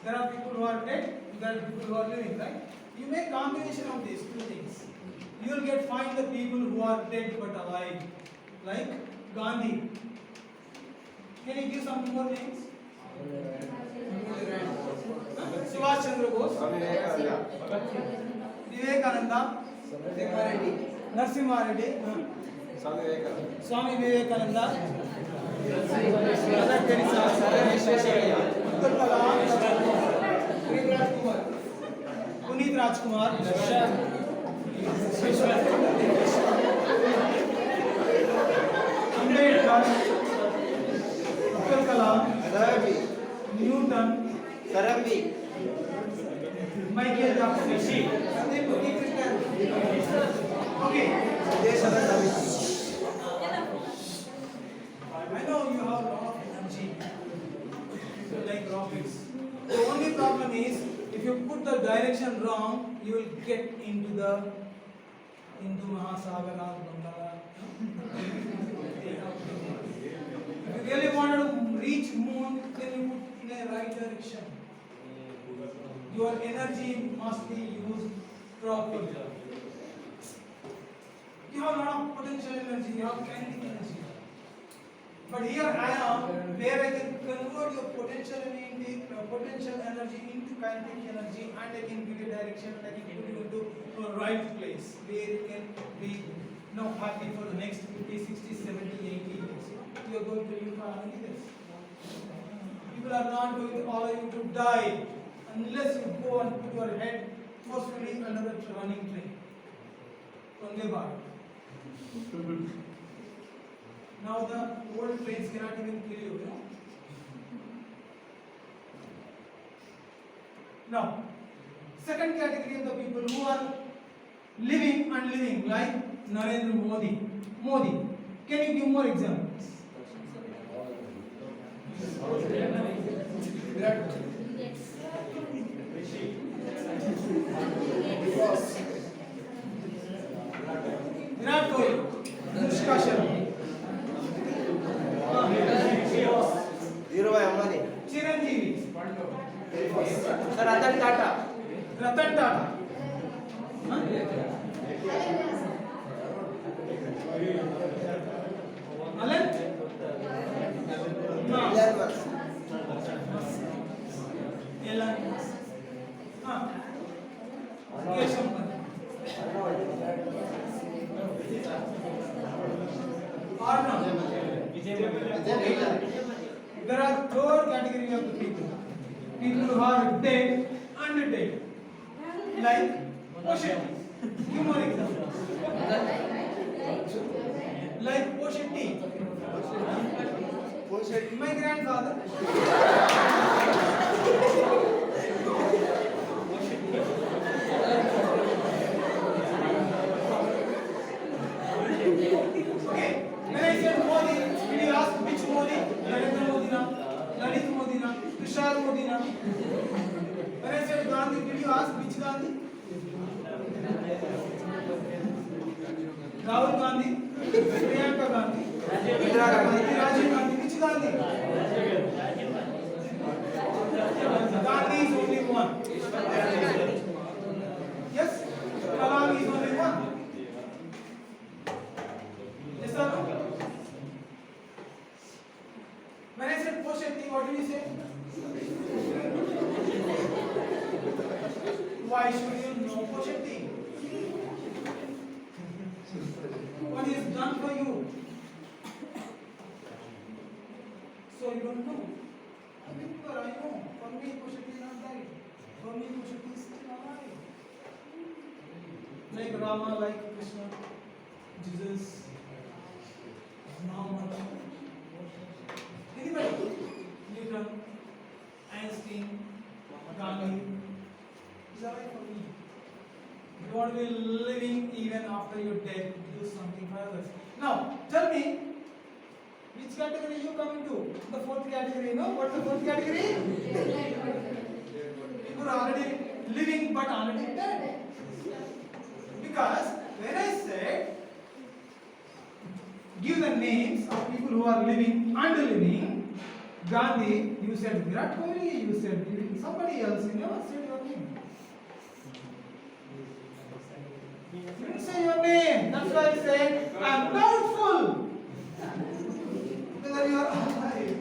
There are people who are dead, there are people who are living, right? You make combination of these two things. You will find the people who are dead but alive. Like Gandhi. Can you give some more names? Subhash Chandra Bose. Vivekananda. Narasimha Reddy. Swami Vivekananda. Mother Teresa. Abdul Kalam. Puneet Rajkumar. Ambedkar. Abdul Kalam. Newton. Michael Jackson. Okay. I know you have a lot of energy, like rockets. The only problem is, if you put the direction wrong, you will get into Mahasagar or Bangala. If you really want to reach moon, then you put in a right direction. Your energy must be used properly. You have a lot of potential energy, you have kinetic energy. But here I am, where I can convert your potential energy into kinetic energy, and I can give you direction, and I can put you into the right place where you can be happy for the next 50, 60, 70, 80 years. You are going to live for how many years? People are not going to allow you to die unless you go and put your head forcefully under the running train. Vande Bharat. Now the old trains cannot even kill you, Now, second category of the people who are living and living, like Narendra Modi. Can you give more examples? Virat Kohli, Anushka Sharma, Chiranjeevi, Ratan Tata. Ratan Tata, Alan, Elon, Keshav, Arnav. There are four categories of the people. People who are dead and dead. Like Poshetti. Give more examples. Like Poshetti. My grandfather. Okay. When I said Modi, did you ask which Modi? Narendra Modi na, Lalit Modi na, Tushar Modi na. When I said Gandhi, did you ask which Gandhi? Rahul Gandhi, Priyanka Gandhi, Indira Gandhi, Rajiv Gandhi, which Gandhi? Gandhi is only one. Yes? Kalam is only one. Yes or no? When I said Poshetti, what did you say? Why should you know Poshetti? What he has done for you? So you don't know. I know. For me, Poshetti is not died. For me, Poshetti is still alive. like Rama, like Krishna, Jesus, Muhammad, anybody, Newton, Einstein, Gandhi, is alive for me. You want to be living even after your death, do something for others. Now, tell me, which category you come into? The fourth category, no? What's the fourth category? People are already living but already dead. Because when I said, give the names of people who are living and living, Gandhi, you said Virat Kohli, you said somebody else, you never said your name. You didn't say your name. That's why I said, I'm doubtful whether you are alive.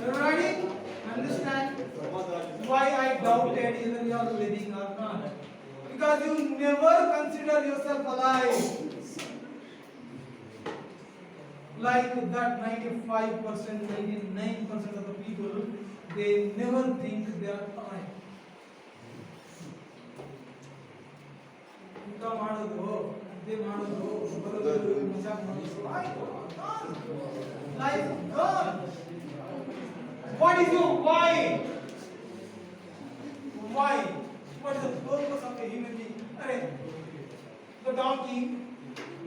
Everybody understand why I doubted whether you are living or not? Because you never consider yourself alive. Like that 95%, 99% of the people, they never think they are alive. ಊಟ ಮಾಡೋದು ನಿದ್ದೆ ಮಾಡೋದು ಬರೋದು ಮಜಾಕ್ ಮಾಡೋದು life gone. What is your why? Why? What is the purpose of a human being? The donkey,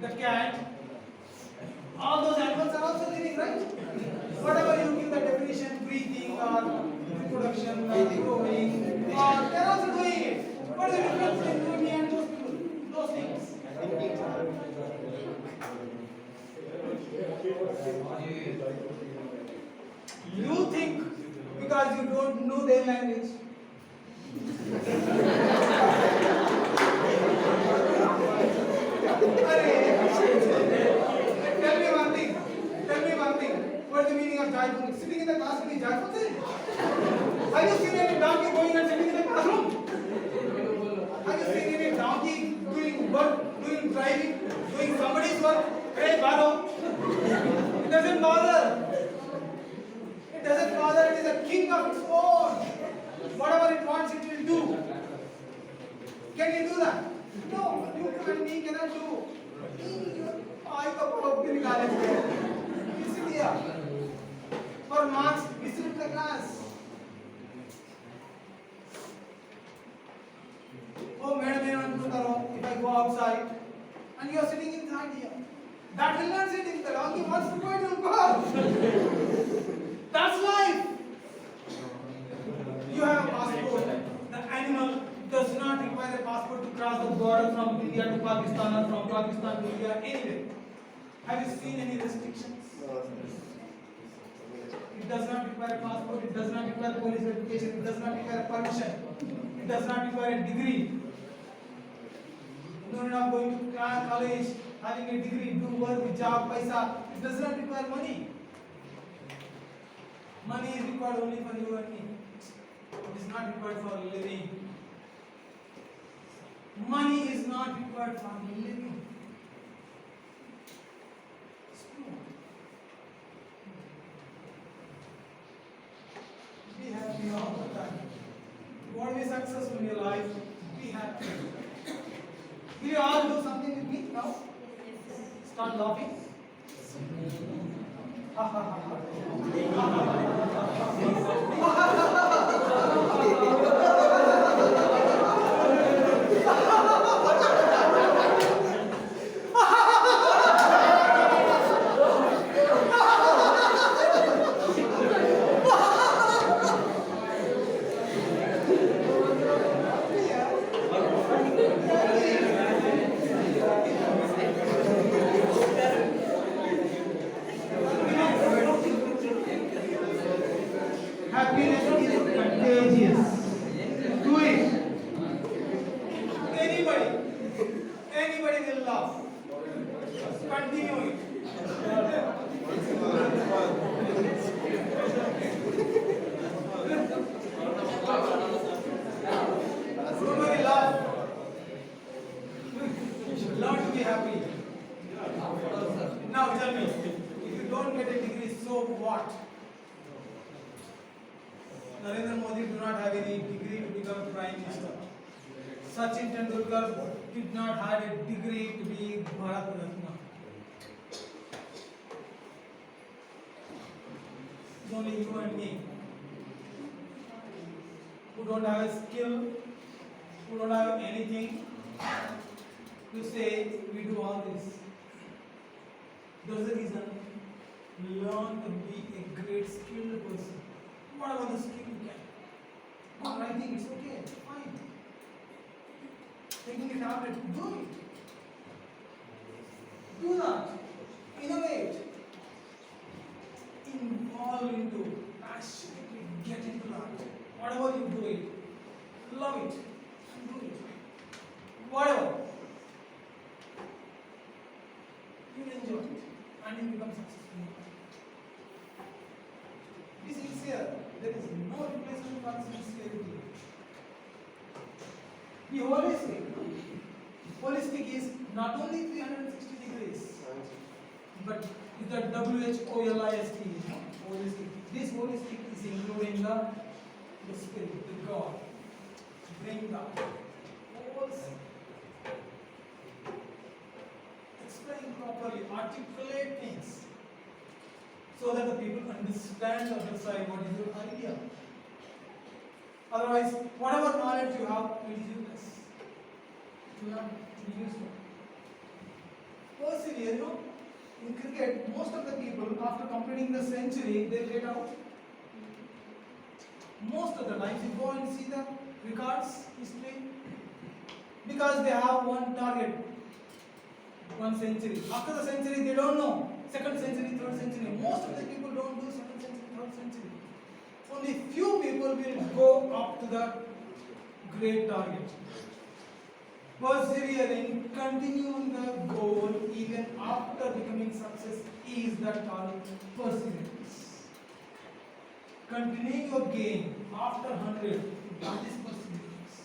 the cat, all those animals are also living, right? Whatever you give the definition, breathing or reproduction or growing, or they are also doing it. What is the difference between me and those people? Those things. You think because you don't know their language. Tell me one thing. What is the meaning of joyful? Sitting in the classroom is joyful thing. Have you seen any donkey going and sitting in the classroom? Have you seen any donkey doing work, doing driving, doing somebody's work? Hey, Baro. It doesn't bother. It doesn't bother. It is a king of its own. Whatever it wants, it will do. Can you do that? No, you and me cannot do. I come out of college. You sit here. For marks, we sit in the class. Oh, madam, if I go outside and you are sitting inside here, that will not sit in the donkey wants to go and go out. That's life. You have a passport. The animal does not require a passport to cross the border from India to Pakistan or from Pakistan to India anywhere. Have you seen any restrictions? It does not require a passport. It does not require police verification. It does not require permission. It does not require a degree. No need of going to college, having a degree, do work, job, paisa. It does not require money. Money is required only for you and me. It is not required for living. Money is not required for living. Be happy all the time. You want to be successful in your life? Be happy. Will you all do something with me now? Start laughing. Ha ha ha ha. Happiness is contagious. Do it. Anybody will laugh. Continue it. Nobody laugh. Learn to be happy. Now tell me, if you don't get a degree, so what? Narendra Modi do not have any degree to become Prime Minister. Sachin Tendulkar did not have a degree to be Bharat Ratna. It's only you and me who don't have a skill, who don't have anything to say we do all this. That's the reason. Learn to be a great skilled person. Whatever the skill you can. Not writing, it's okay, fine. Taking a tablet, do it. Do that. Innovate. Involve into, passionately get into that. Whatever you do it, love it, and do it. Whatever. You will enjoy it and you become successful. Be sincere. There is no replacement for sincerity. Be holistic. Holistic is not only 360 degrees, but is the WHOLIST. Holistic. This holistic is including the spirit, the God. Bring that. Explain properly, articulate things so that the people understand the other side what is your idea. Otherwise, whatever knowledge you have, it is useless. It will not be useful. Persevere, in cricket, most of the people, after completing the century, they get out. Most of the times, you go and see the records, history, because they have one target, one century. After the century, they don't know. Second century, third century. Most of the people don't do second century, third century. Only few people will go up to the great target. Persevering, continuing the goal even after becoming success is the target. Perseverance. Continuing your game after 100, that is perseverance.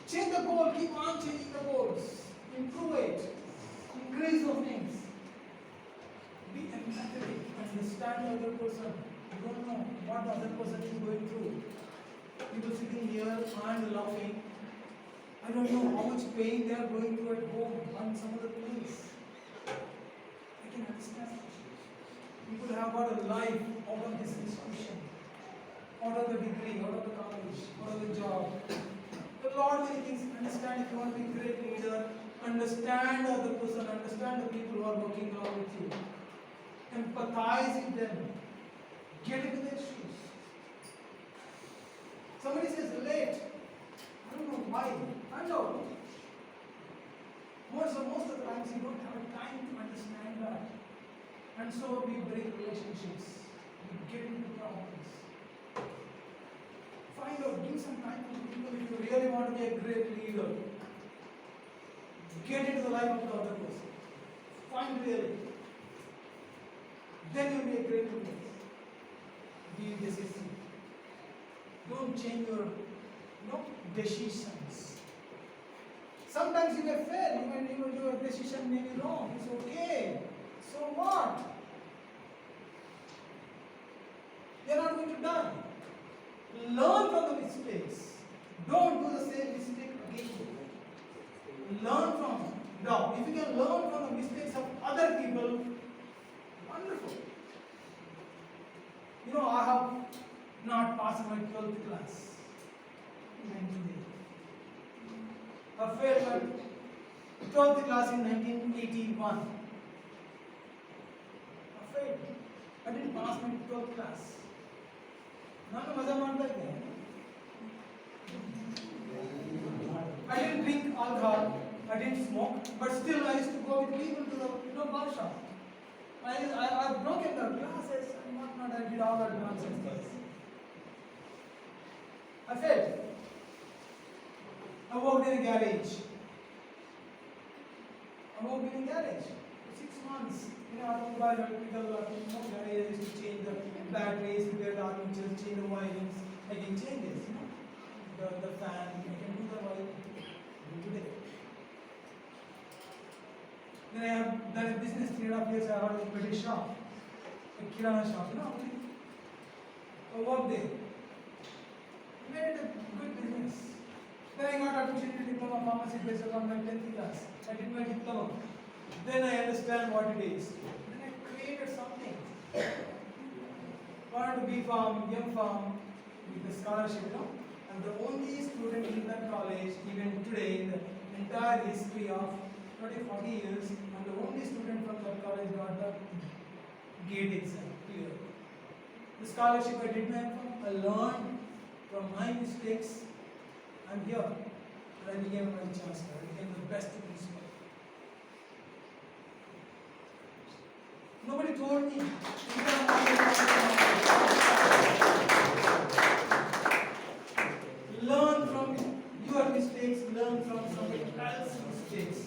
Change the goal, keep on changing the goals. Improve it. Increase those things. Be empathetic. Understand the other person. You don't know what the other person is going through. People sitting here and laughing. I don't know how much pain they are going through at home on some other place. I can understand. People have got a life out of this institution, out of the degree, out of the college, out of the job. A lot of many things. Understand if you want to be a great leader. Understand the other person, understand the people who are working along with you. Empathize with them. Get into their shoes. Somebody says late. I don't know why. Find out. Most of the times you don't have time to understand that. And so we break relationships. We get into problems. Find out, give some time to people if you really want to be a great leader. Get into the life of the other person. Find really. Then you'll be a great leader. Be decisive. Don't change your decisions. Sometimes you may fail, your decision may be wrong. It's okay. So what? You're not going to die. Learn from the mistakes. Don't do the same mistake again. Learn from it. Now, if you can learn from the mistakes of other people, wonderful. I have not passed my 12th class in 1980. I failed my 12th class in 1981. I failed. I didn't pass my 12th class. I didn't drink alcohol, I didn't smoke, but still I used to go with people to the bar shop. I've broken the glasses and whatnot, I did all that nonsense things. I failed. I worked in a garage. For 6 months. Automobile electrical garage, I used to change the batteries, repair the armatures, change the wirings. I can change this, the fan, I can do the wiring today. Then I have done a business 3.5 years. I had a petty shop, a kirana shop, I worked there. Made it a good business. Then I got admission to diploma of pharmacy based on my 10th class. I did my diploma. Then I understand what it is. Then I created something. Wanted to be from young farm with a scholarship, you know. I'm the only student in that college, even today, in the entire history of 40 years, I'm the only student from that college got the GATE exam clear. The scholarship I did my from, I learned from my mistakes. I'm here, and I became my chancellor. I became the best principal. Nobody told me. Learn from your mistakes, learn from somebody else's mistakes.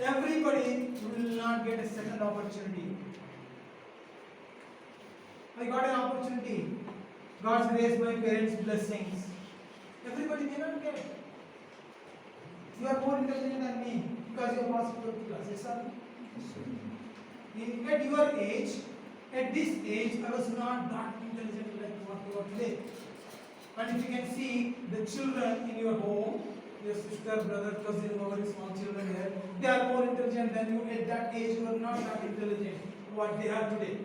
Everybody will not get a second opportunity. I got an opportunity. God's grace, my parents' blessings. Everybody may not get. You are more intelligent than me because you are passing through classes. At your age, at this age, I was not that intelligent like what you are today. And if you can see the children in your home, your sister, brother, cousin, whoever is small children here, they are more intelligent than you. At that age, you are not that intelligent what they are today.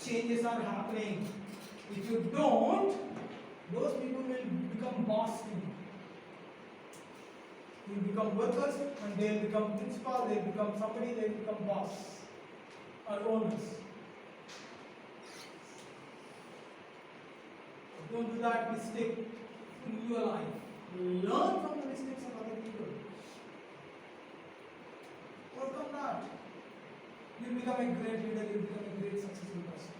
Changes are happening. If you don't, those people will become boss to you. You will become workers and they will become principal, they will become somebody, they will become boss or owners. Don't do that mistake in your life. Learn from the mistakes of other people. Overcome that. You will become a great leader, you will become a great successful person.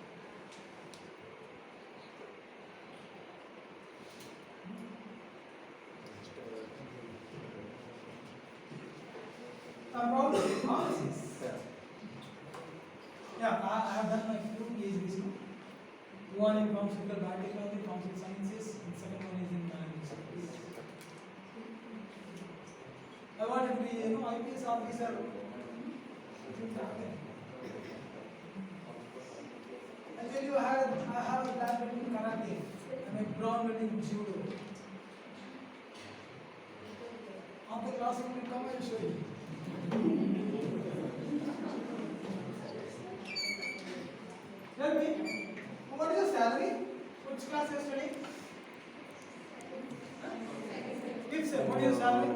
About policies. Yeah, I have done my few PhDs now. One in pharmaceutical biotechnology, pharmaceutical sciences, and second one is in management. I wanted to be, IPS officer. I tell you, I have a black belt in karate and a brown belt in judo. After class, I will come and show you. Tell me, what is your salary? Which class you are studying? Kids, sir, what is your salary?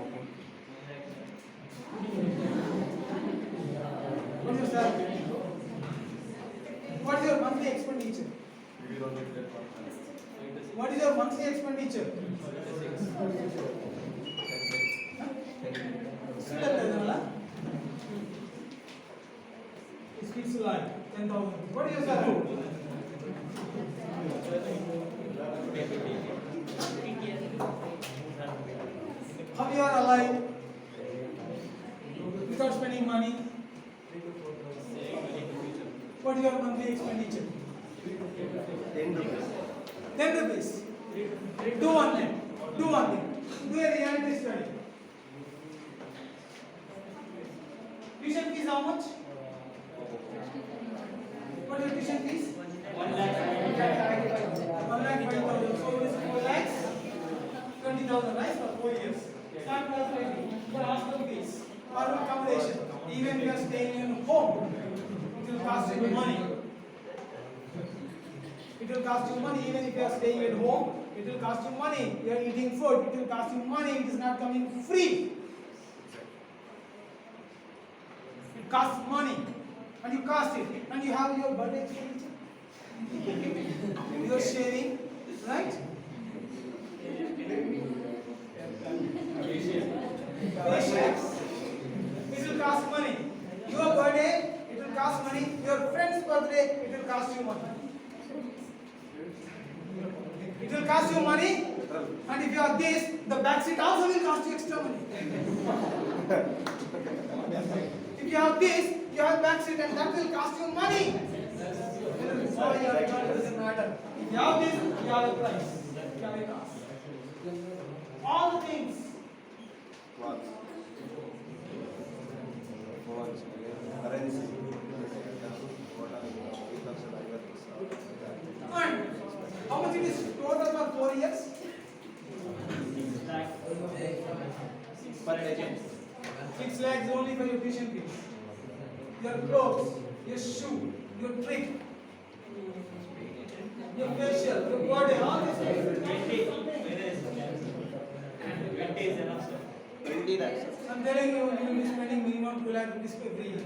What is your salary? What is your monthly expenditure? What is your monthly expenditure? It speaks to life. 10,000. What is your salary? How you are alive without spending money? What is your monthly expenditure? 10 rupees. 10 rupees. Do one thing. Do one thing. Do a reality study. Tuition fees how much? What is your tuition fees? 1,05,000. So it is 4 lakhs 20,000, right? For 4 years. Start calculating. For hostel fees, or accommodation. Even if you are staying in home, it will cost you money. It will cost you money. Even if you are staying at home, it will cost you money. You are eating food, it will cost you money. It is not coming free. It costs money. And you cost it. And you have your birthday expenditure. You are sharing, right? Patience. It will cost money. Your birthday, it will cost money. Your friend's birthday, it will cost you money. It will cost you money. And if you have this, the back seat also will cost you extra money. If you have this, you have back seat and that will cost you money. So it doesn't matter. If you have this, you have a price. You have a cost. All the things. And 4 years? Per dozen. 6 lakhs only for your tuition fees. Your clothes, your shoe, your trip, your facial, your body, all these things. 20 lakhs. I'm telling you, you will be spending minimum 2 lakh rupees every year.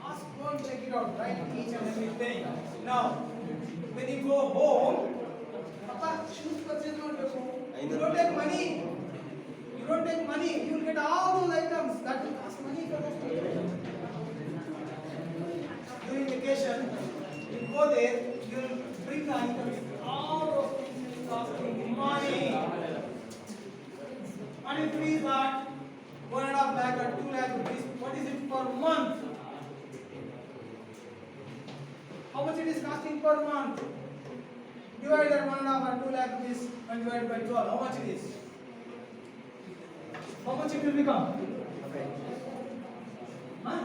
Ask, go and check it out, right? Each and every thing. Now, when you go home, Papa, shoes purchase not go. You don't take money. You don't take money. You will get all those items that will cost money for the student. During vacation, you go there, you will bring the items. All those things will cost you money. And if we start 1.5 lakh or 2 lakh rupees, what is it per month? How much it is costing per month? Divide that 1.5 or 2 lakh rupees and divide by 12. How much it is? How much it will become? Huh?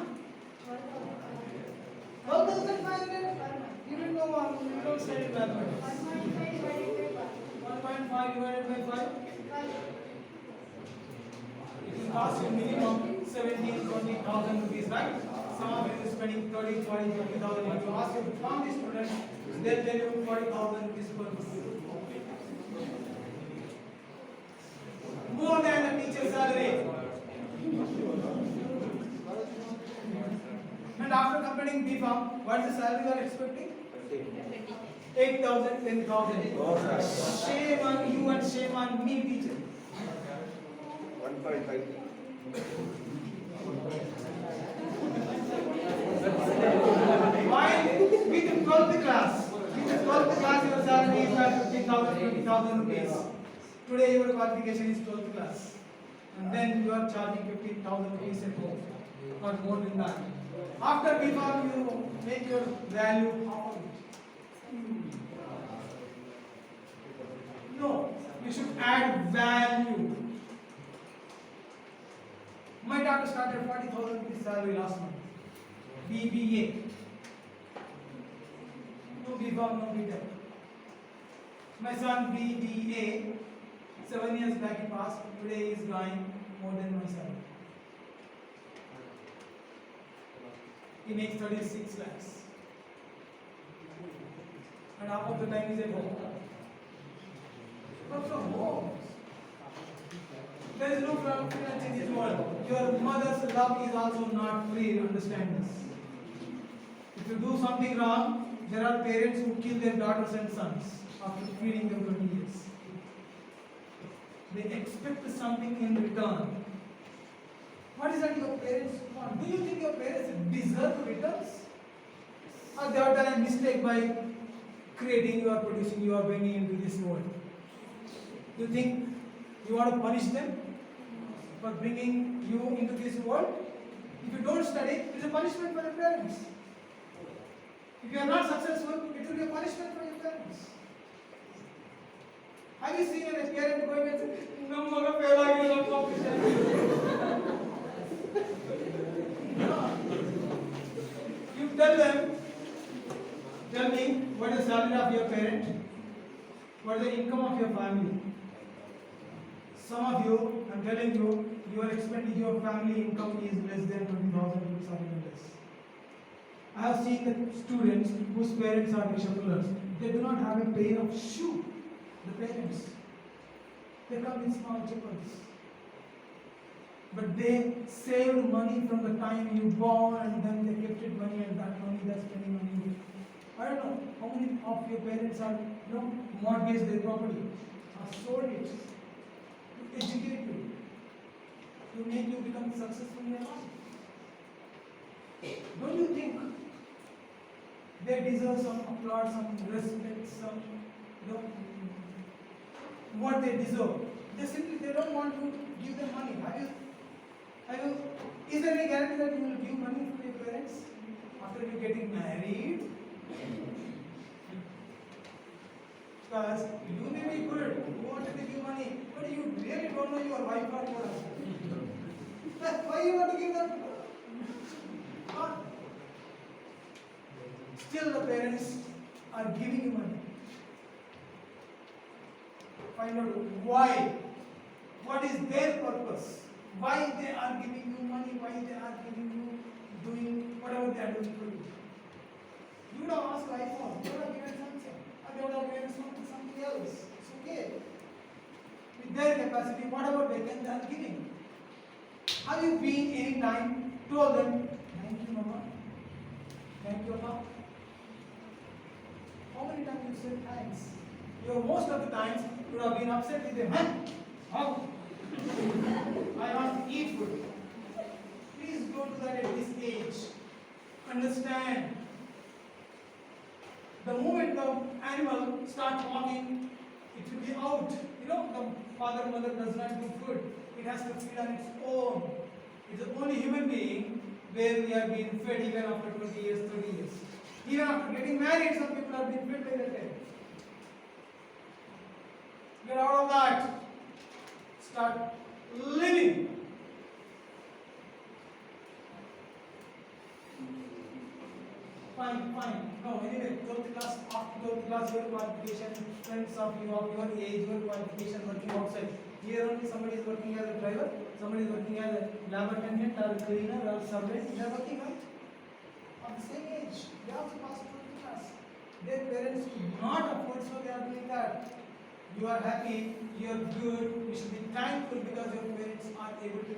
12,500? You don't know what? You don't study mathematics. 1.5 divided by 5? It will cost you minimum 17,000-20,000 rupees, right? Some of you is spending 30, 40, 50,000. If you ask your family students, they'll tell you 40,000 rupees per month. More than the teacher's salary. And after completing B.Pharm, what is the salary you are expecting? 8,000, 10,000. Shame on you and shame on me, teacher. 1.5. While with the 12th class, your salary is like 15,000, 20,000 rupees. Today your qualification is 12th class. And then you are charging 15,000 rupees at home or more than that. After B.Pharm, you make your value half of it. No, you should add value. My daughter started 40,000 rupees salary last month. BBA. No B.Pharm, no B.Tech. My son BBA, 7 years back he passed. Today he is drawing more than my salary. He makes 36 lakhs. And half of the time he's at home. But from home. There is no freedom in this world. Your mother's love is also not free, understand this. If you do something wrong, there are parents who kill their daughters and sons after feeding them 20 years. They expect something in return. What is that your parents want? Do you think your parents deserve returns? Or they have done a mistake by creating you or producing you or bringing into this world? Do you think you want to punish them for bringing you into this world? If you don't study, it is a punishment for your parents. If you are not successful, it will be a punishment for your parents. Have you seen a parent going and saying, "No, I'm going to fail again, competition"? No. You tell me what is the salary of your parent, what is the income of your family. Some of you, I'm telling you, your expenditure, your family income is less than 20,000 rupees or even less. I have seen the students whose parents are bishopulars. They do not have a pair of shoe. The parents, they come in small chippers. But they saved money from the time you born, and then they kept it money, and that money they're spending on you. I don't know how many of your parents are, mortgaged their property or sold it to educate you, to make you become successful in your life. Don't you think they deserve some applause, some respect, some, what they deserve? They don't want to give them money. Is there any guarantee that you will give money to your parents after you getting married? Because you may be good, you wanted to give money, but you really don't know your wife or your husband. Why you want to give them? Still the parents are giving you money. find out why. What is their purpose? Why they are giving you money? Why they are giving you doing whatever they are doing for you? You would have asked iPhone. You would have given Samsung. Or they would have given something else. It's okay. With their capacity, whatever they can, they are giving. Have you been any time told them, thank you, Mama? Thank you, Papa? How many times you said thanks? Most of the times you would have been upset with them. Huh? How? I want to eat food. Please don't do that at this age. Understand. The moment the animal starts walking, it will be out. You know, the father mother does not do food. It has to feed on its own. It's the only human being where we are being fed even after 20 years, 30 years. Even after getting married, some people are being fed by their parents. Get out of that. Start living. Fine. No, anyway, 12th class, after 12th class, your qualification, friends of your age, your qualification, working outside. Here only somebody is working as a driver, somebody is working as a lab attendant or a cleaner or servant. They are working, right? Of the same age. They also pass 12th class. Their parents do not afford, so they are doing that. You are happy, you are good, you should be thankful because your parents are able to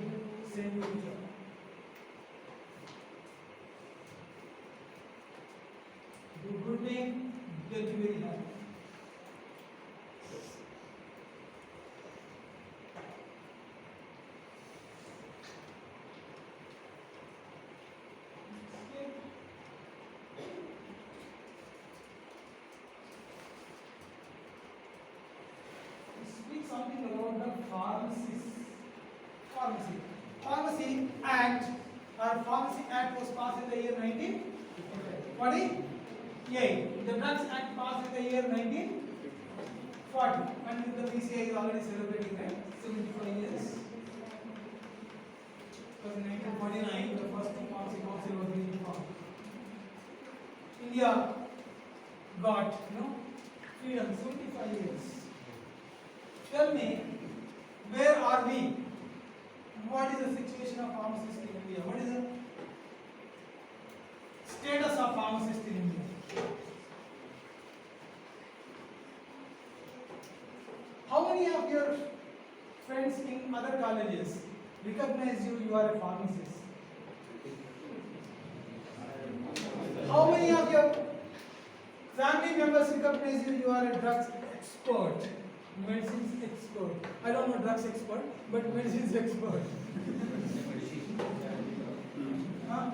send you a job. Do good thing, get you very happy. Speak something about the Pharmacy Act. Our Pharmacy Act was passed in the year 1948. The Drugs Act passed in the year 1940. And the BCI is already celebrating, right? 75 years. Because in 1949, the first Pharmacy Council was being formed. India got, freedom 75 years. Tell me, where are we? What is the situation of pharmacists in India? What is the status of pharmacists in India? How many of your friends in other colleges recognize you are a pharmacist? How many of your family members recognize you are a drugs expert? Medicines expert. I don't know drugs expert, but medicines expert. Huh?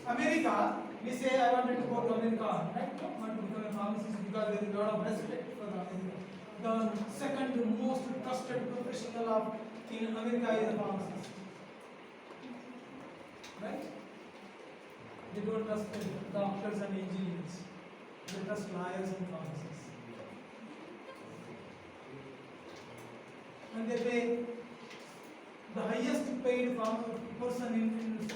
America, we say I wanted to go to America, right? I want to become a pharmacist because there is a lot of respect for America. The second most trusted professional in America is a pharmacist. Right? They don't trust doctors and engineers. They trust lawyers and pharmacists. And they pay the highest paid person in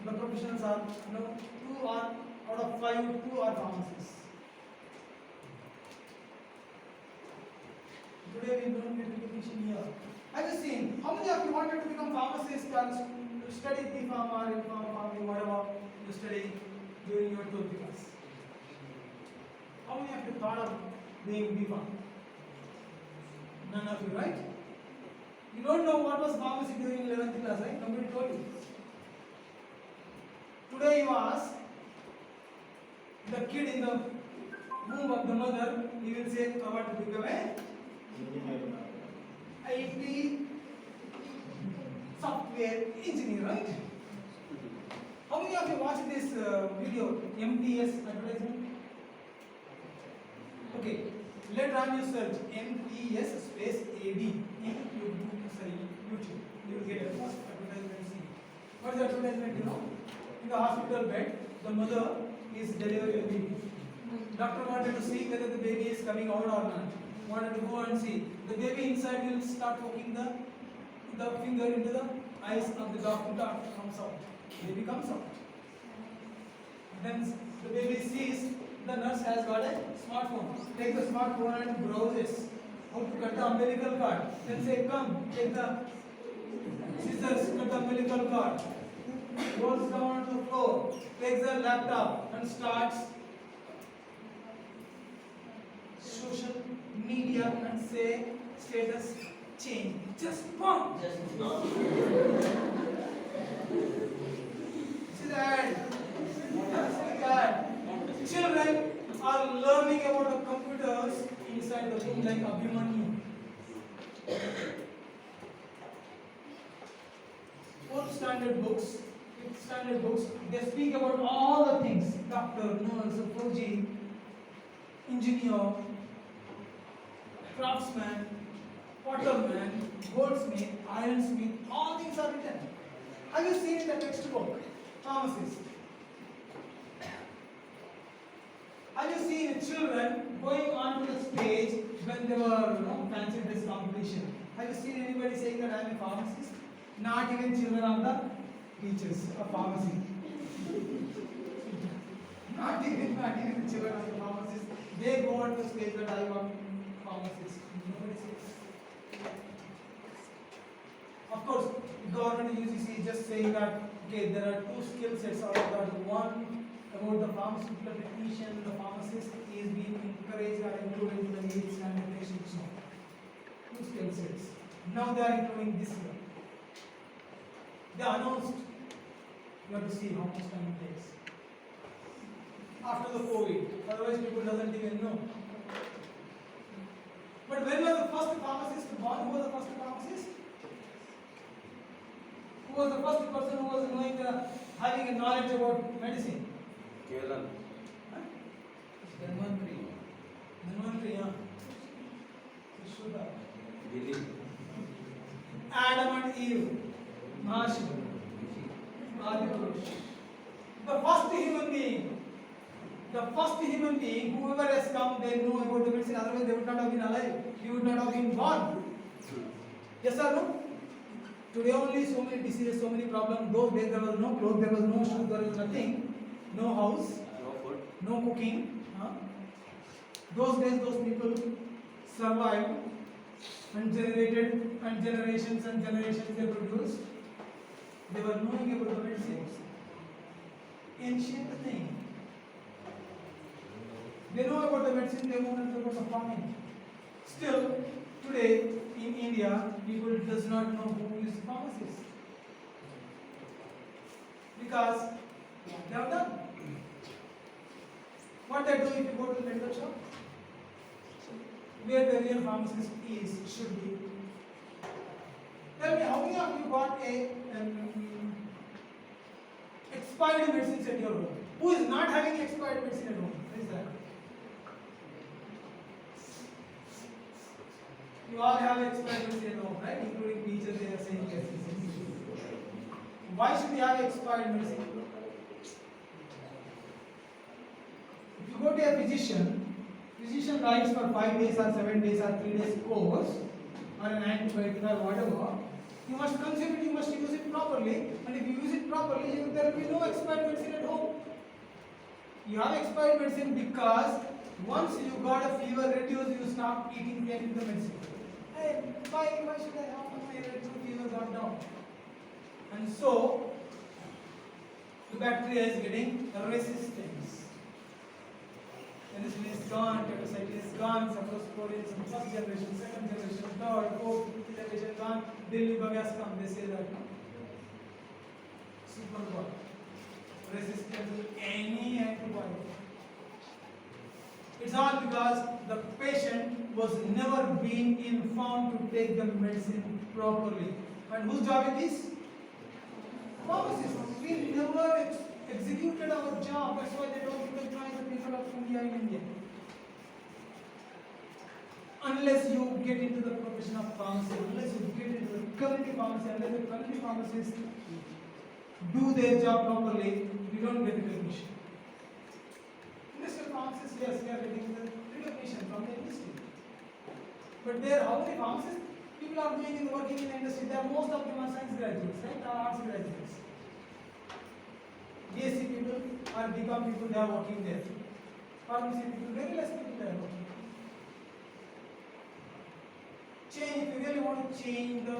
the professions are, 2 are out of 5, 2 are pharmacists. Today we don't get recognition here. Have you seen how many of you wanted to become pharmacists and study B.Pharm or M.Pharm, whatever you study during your 12th class? How many of you thought of being B.Pharm? None of you, right? You don't know what was pharmacy during 11th class, right? Nobody told you. Today you ask the kid in the womb of the mother, he will say, I want to become a IT software engineer, right? How many of you watched this video, MTS advertisement? Okay, later on you search MTS space AD in YouTube. You will get a first advertisement. See. What is the advertisement, In the hospital bed, the mother is delivering a baby. Doctor wanted to see whether the baby is coming out or not. Wanted to go and see. The baby inside will start poking the finger into the eyes of the doctor. Doctor comes out. Baby comes out. Then the baby sees the nurse has got a smartphone. Take the smartphone and browses how to cut the umbilical cord. Then say, come, take the scissors, cut the umbilical cord. Goes down to the floor, takes the laptop and starts social media and say status change. Just pump. See that? See that? Children are learning about the computers inside the room like Abhimanyu. Fourth standard books, fifth standard books, they speak about all the things. Doctor, nurse, Fauji, engineer, craftsman, potterman, goldsmith, ironsmith, all things are written. Have you seen the textbook? Pharmacist. Have you seen children going onto the stage when they were, fancy dress competition? Have you seen anybody saying that I am a pharmacist? Not even children of the teachers of pharmacy. Not even the children of the pharmacists. They go on the stage that I am a pharmacist. Nobody says. Of course, government UGC is just saying that okay, there are two skill sets out of that. One about the pharmaceutical technician, the pharmacist is being encouraged or included in the 8th standard textbooks now. Two skill sets. Now they are including this year. They announced. You have to see how much time it takes. After the COVID, otherwise people doesn't even know. But when was the first pharmacist born? Who was the first pharmacist? Who was the first person who was knowing having a knowledge about medicine? Kerala. Dhanvantri, yeah. Yashoda. Delhi. Adam and Eve. Mahashiva. Adipurush. The first human being, whoever has come, they know about the medicine, otherwise they would not have been alive. He would not have been born. Yes or no? Today only so many diseases, so many problems. Those days there was no clothes, there was no shoes, there was nothing. No house, No food. no cooking. Those days those people survived and generated, and generations they produced. They were knowing about the medicines. Ancient thing. They know about the medicine, they know about the farming. Still, today in India, people does not know who is pharmacist. Because they have done. What they do if you go to the medical shop? Where the real pharmacist should be. Tell me, how many of you got a expired medicines at your home? Who is not having expired medicine at home? Who is that? You all have expired medicine at home, right? Including teachers, they are saying yes. Why should we have expired medicine? If you go to a physician writes for 5 days or 7 days or 3 days course or an antibiotic or whatever, you must consume it, you must use it properly, and if you use it properly, there will be no expired medicine at home. You have expired medicine because once you got a fever reduced, you stop taking the medicine. Hey, why should I have my fever gone down? And so, the bacteria is getting resistance. Penicillin is gone, tetracycline is gone, cephalosporin is first generation, second generation, third, fourth, fifth generation gone, Delhi bug has come, they say that. Super bug. Resistant to any antibiotic. It's all because the patient was never being informed to take the medicine properly. And whose job it is? Pharmacists. We never executed our job. That's why they don't even try the people of India in India. Unless you get into the profession of pharmacy, unless you get into the community pharmacy, unless the community pharmacists do their job properly, we don't get recognition. Industrial pharmacists, yes, we are getting the recognition from the industry. But there, how many pharmacists people are doing in working in the industry? There, most of them are science graduates, right? Or arts graduates. BSc people or BCom people, they are working there. pharmacy people, very less people there working. Change, if you really want to change the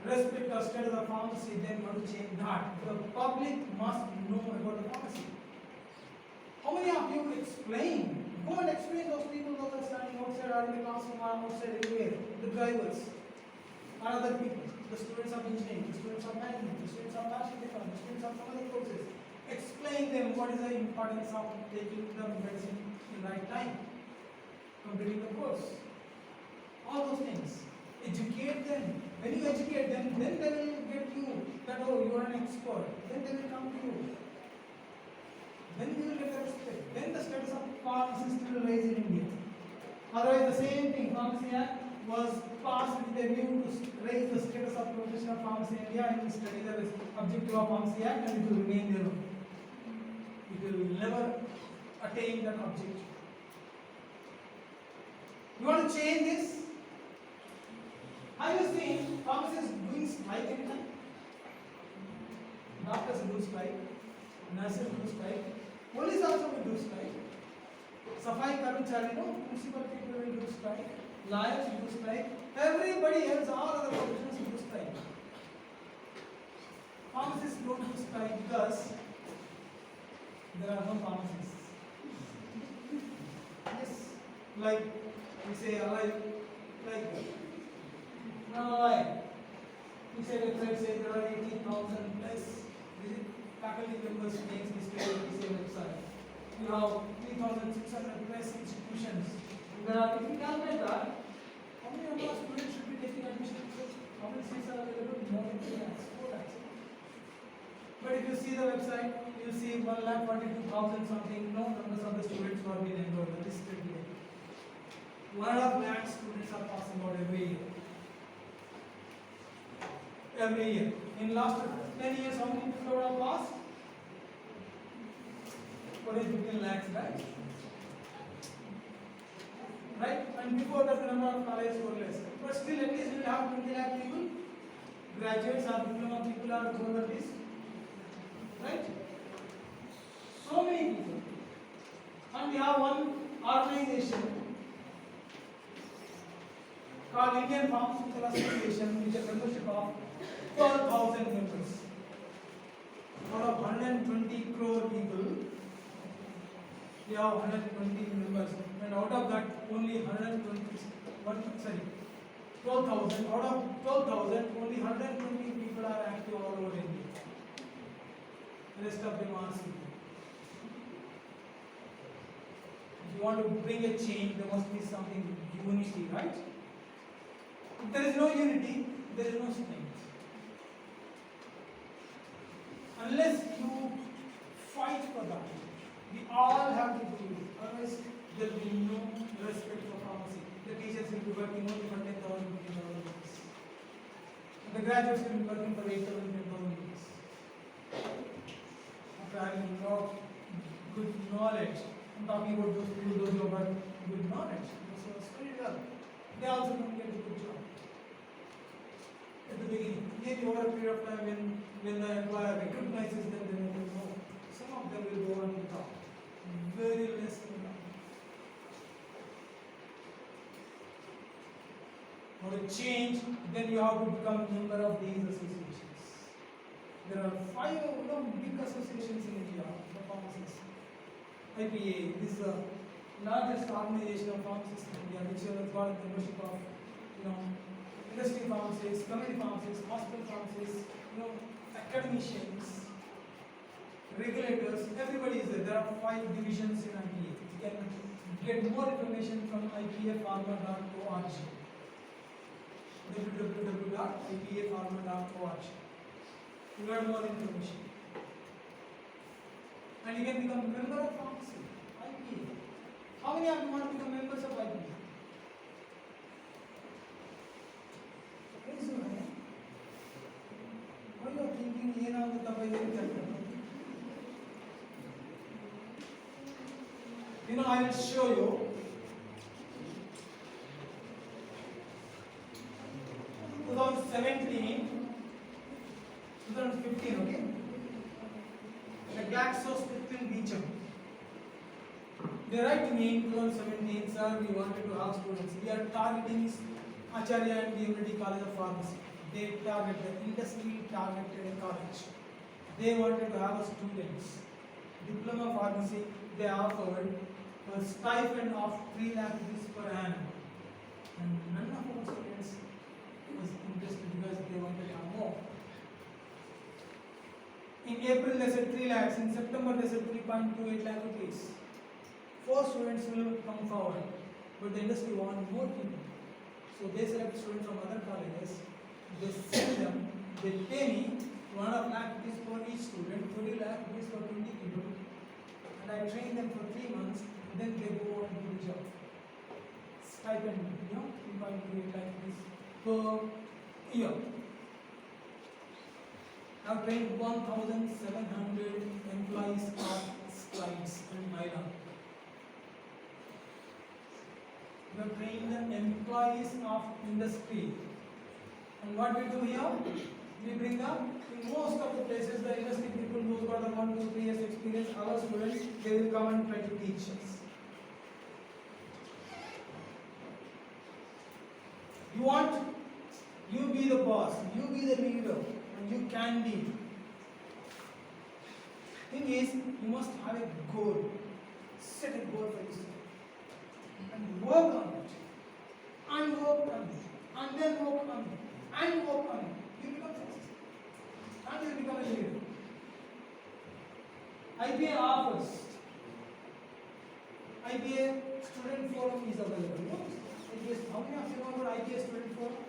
respect or status of pharmacy, then you want to change that. The public must know about the pharmacy. How many of you explain? Go and explain those people who are standing outside or in the classroom or outside everywhere. The drivers or other people, the students of engineering, the students of management, the students of fashion design, the students of some other courses. Explain them what is the importance of taking the medicine in the right time, completing the course. All those things. Educate them. When you educate them, then they will get you that, oh, you are an expert. Then they will come to you. Then you will get the respect. Then the status of pharmacist will rise in India. Otherwise, the same thing, Pharmacy Act was passed with a view to raise the status of profession of pharmacy in India and study the objective of Pharmacy Act, and it will remain there. It will never attain that objective. You want to change this? Have you seen pharmacists doing strike anytime? Doctors do strike, nurses do strike, police also will do strike, Safai Karmachari, municipal people will do strike, lawyers will do strike, everybody else, all other professions will do strike. Pharmacists don't do strike because there are no pharmacists. Yes, like we say, like we say website says there are 18,000 plus faculty members names listed in the same website. You have 3,600 plus institutions. There are, if you calculate that, how many number of students should be taking admission? How many seats are available? More than 3 lakhs, 4 lakhs. But if you see the website, you will see 1,42,000 something, no numbers of the students who are being enrolled, listed here. 1.5 lakh students are passing out every year. Every year. In last 10 years, how many people have passed? 15 lakhs, right? Right? And before that, the number of colleges were less. But still, at least we will have 20 lakh people. Graduates or diploma people are more than this. Right? So many people. And we have one organization called Indian Pharmaceutical Association, which has a membership of 12,000 members. Out of 120 crore people, we have 120 members, and out of that, only 12,000. Out of 12,000, only 120 people are active all over India. The rest of them are single. If you want to bring a change, there must be something unity, right? If there is no unity, there is no strength. Unless you fight for that, we all have to do it. Otherwise, there will be no respect for pharmacy. The teachers will be working only for 10,000, 15,000 rupees. The graduates will be working for 8,000, 10,000 rupees. After having a lot of good knowledge, I'm talking about those people, those who have good knowledge, those who are studied well, they also don't get a good job. At the beginning, maybe over a period of time when the employer recognizes them, they will know. Some of them will go on to top. Very less than that. For a change, then you have to become a member of these associations. There are 5 big associations in India for pharmacists. IPA, this is the largest organization of pharmacists in India, which has got a membership of industry pharmacists, community pharmacists, hospital pharmacists, academicians, regulators, everybody is there. There are 5 divisions in IPA. You can get more information from ipapharma.org. www.ipapharma.org. You learn more information. And you can become a member of pharmacy, IPA. How many of you want to become members of IPA? Raise your hand. Why you are thinking, I will show you. 2017, 2015, okay? The GlaxoSmithKline Beecham. They write to me in 2017, sir, we wanted to have students. We are targeting Acharya and the Emeritus College of Pharmacy. They target the industry targeted college. They wanted to have students. Diploma pharmacy, they offered a stipend of 3 lakh rupees per annum. And none of our students was interested because they wanted to have more. In April they said 3 lakhs, in September they said 3.28 lakh rupees. 4 students will come forward, but the industry wants more people. So they select students from other colleges, they send them, they pay me 1.5 lakh rupees for each student, 20 lakh rupees for 20 people, and I train them for 3 months, and then they go and do the job. Stipend, 3.28 lakh rupees per year. I've trained 1,700 employees of slides and Mylan. We have trained the employees of industry. And what we do here? We bring up, in most of the places, the industry people who've got the 1, 2, 3 years experience, our students, they will come and try to teach us. You be the boss, you be the leader, and you can be. Thing is, you must have a goal. Set a goal for yourself. And work on it. And work on it. And then work on it. And work on it. You become successful. And you become a leader. IPA offers. IPA student forum is available. How many of you know about IPA student forum?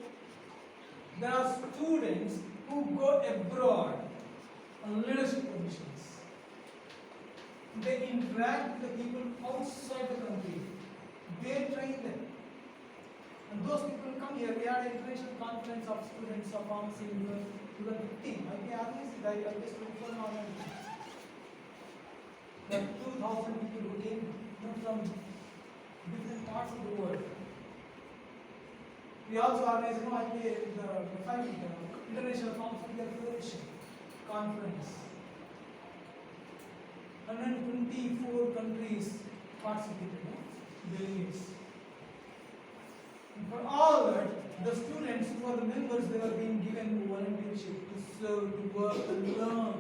There are students who go abroad on leadership positions. They interact with the people outside the country. They train them. And those people come here. We had an international conference of students of pharmacy in 2015. IPA organized the IPA student forum organization. There are 2,000 people who came from different parts of the world. We also organize IPA, the International Pharmaceutical Sciences conference. 124 countries participated, delegates. And for all that, the students who are the members, they were being given volunteership to serve, to work, and learn.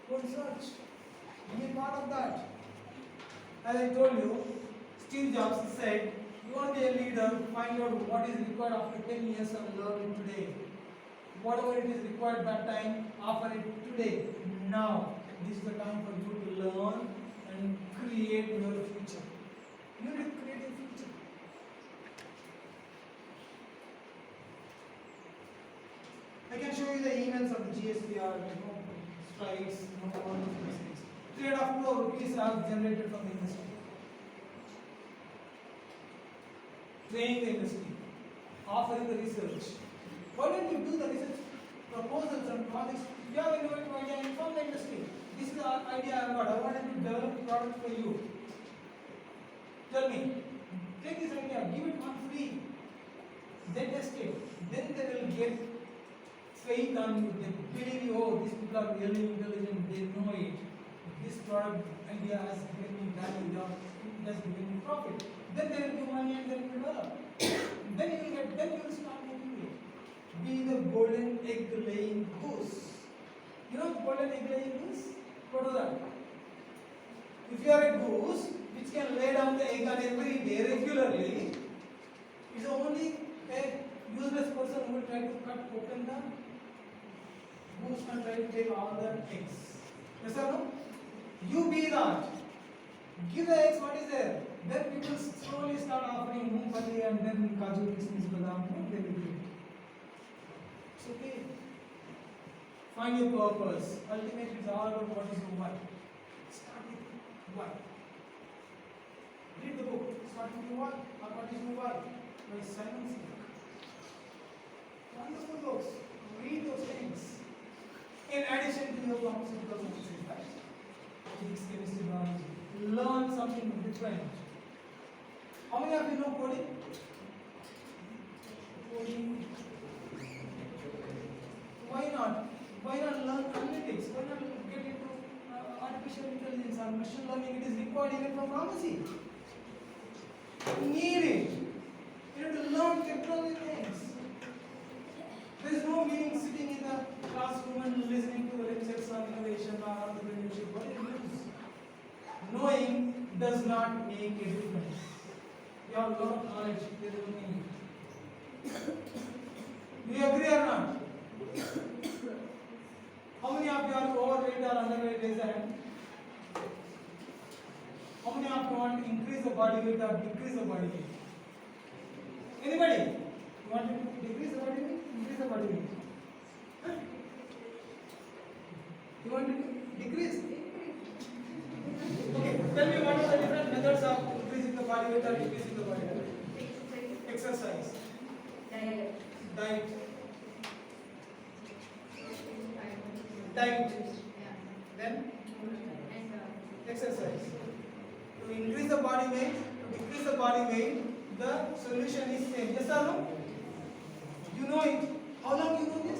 Go and search. Be a part of that. As I told you, Steve Jobs said, you want to be a leader, find out what is required after 10 years and learn it today. Whatever it is required that time, offer it today, now. This is the time for you to learn and create your future. You need to create a future. I can show you the emails of the GSPR, slides, all these things. 3.5 crore rupees are generated from the industry. Training the industry, offering the research. Why don't you do the research proposals and projects? You have an innovative idea, inform the industry. This is the idea I have got. I wanted to develop a product for you. Tell me, take this idea, give it on free. They test it. Then they will get faith on you. They believe you, oh, these people are really intelligent, they know it. This product idea has given me value, it has given me profit. Then they will give money and then you develop. Then you will start making it. Be the golden egg laying goose. You know what golden egg laying is? What is that? If you are a goose which can lay down the egg on every day regularly, it's only a useless person who will try to cut open the goose and try to take all the eggs. Yes or no? You be that. Give the eggs what is there. Then people slowly start offering moongfali and then kaju, kismis, badam, they will do it. It's okay. Find your purpose. Ultimately, it's all about what is your why. Start with why. Read the book. Start with your why. Or what is your why? By Simon Sinek. Wonderful books. Read those things. In addition to your pharmaceutical sciences, right? Physics, chemistry, biology. Learn something different. How many of you know coding? Coding. Why not? Why not learn analytics? Why not get into artificial intelligence or for machine learning, it is required even for pharmacy. You need it. You have to learn technology things. There is no meaning sitting in the classroom and listening to the lectures on innovation or entrepreneurship. What it means? Knowing does not make a difference. You have a lot of knowledge, there is no meaning. Do you agree or not? How many of you are overweight or underweight? Raise a hand. How many of you want to increase the body weight or decrease the body weight? Anybody? You want to decrease the body weight? Increase the body weight? Huh? You want to decrease? Okay, tell me what are the different methods of increasing the body weight or decreasing the body weight? Exercise. Diet. Then exercise. To increase the body weight, to decrease the body weight, the solution is same. Yes or no? You know it. How long you know this?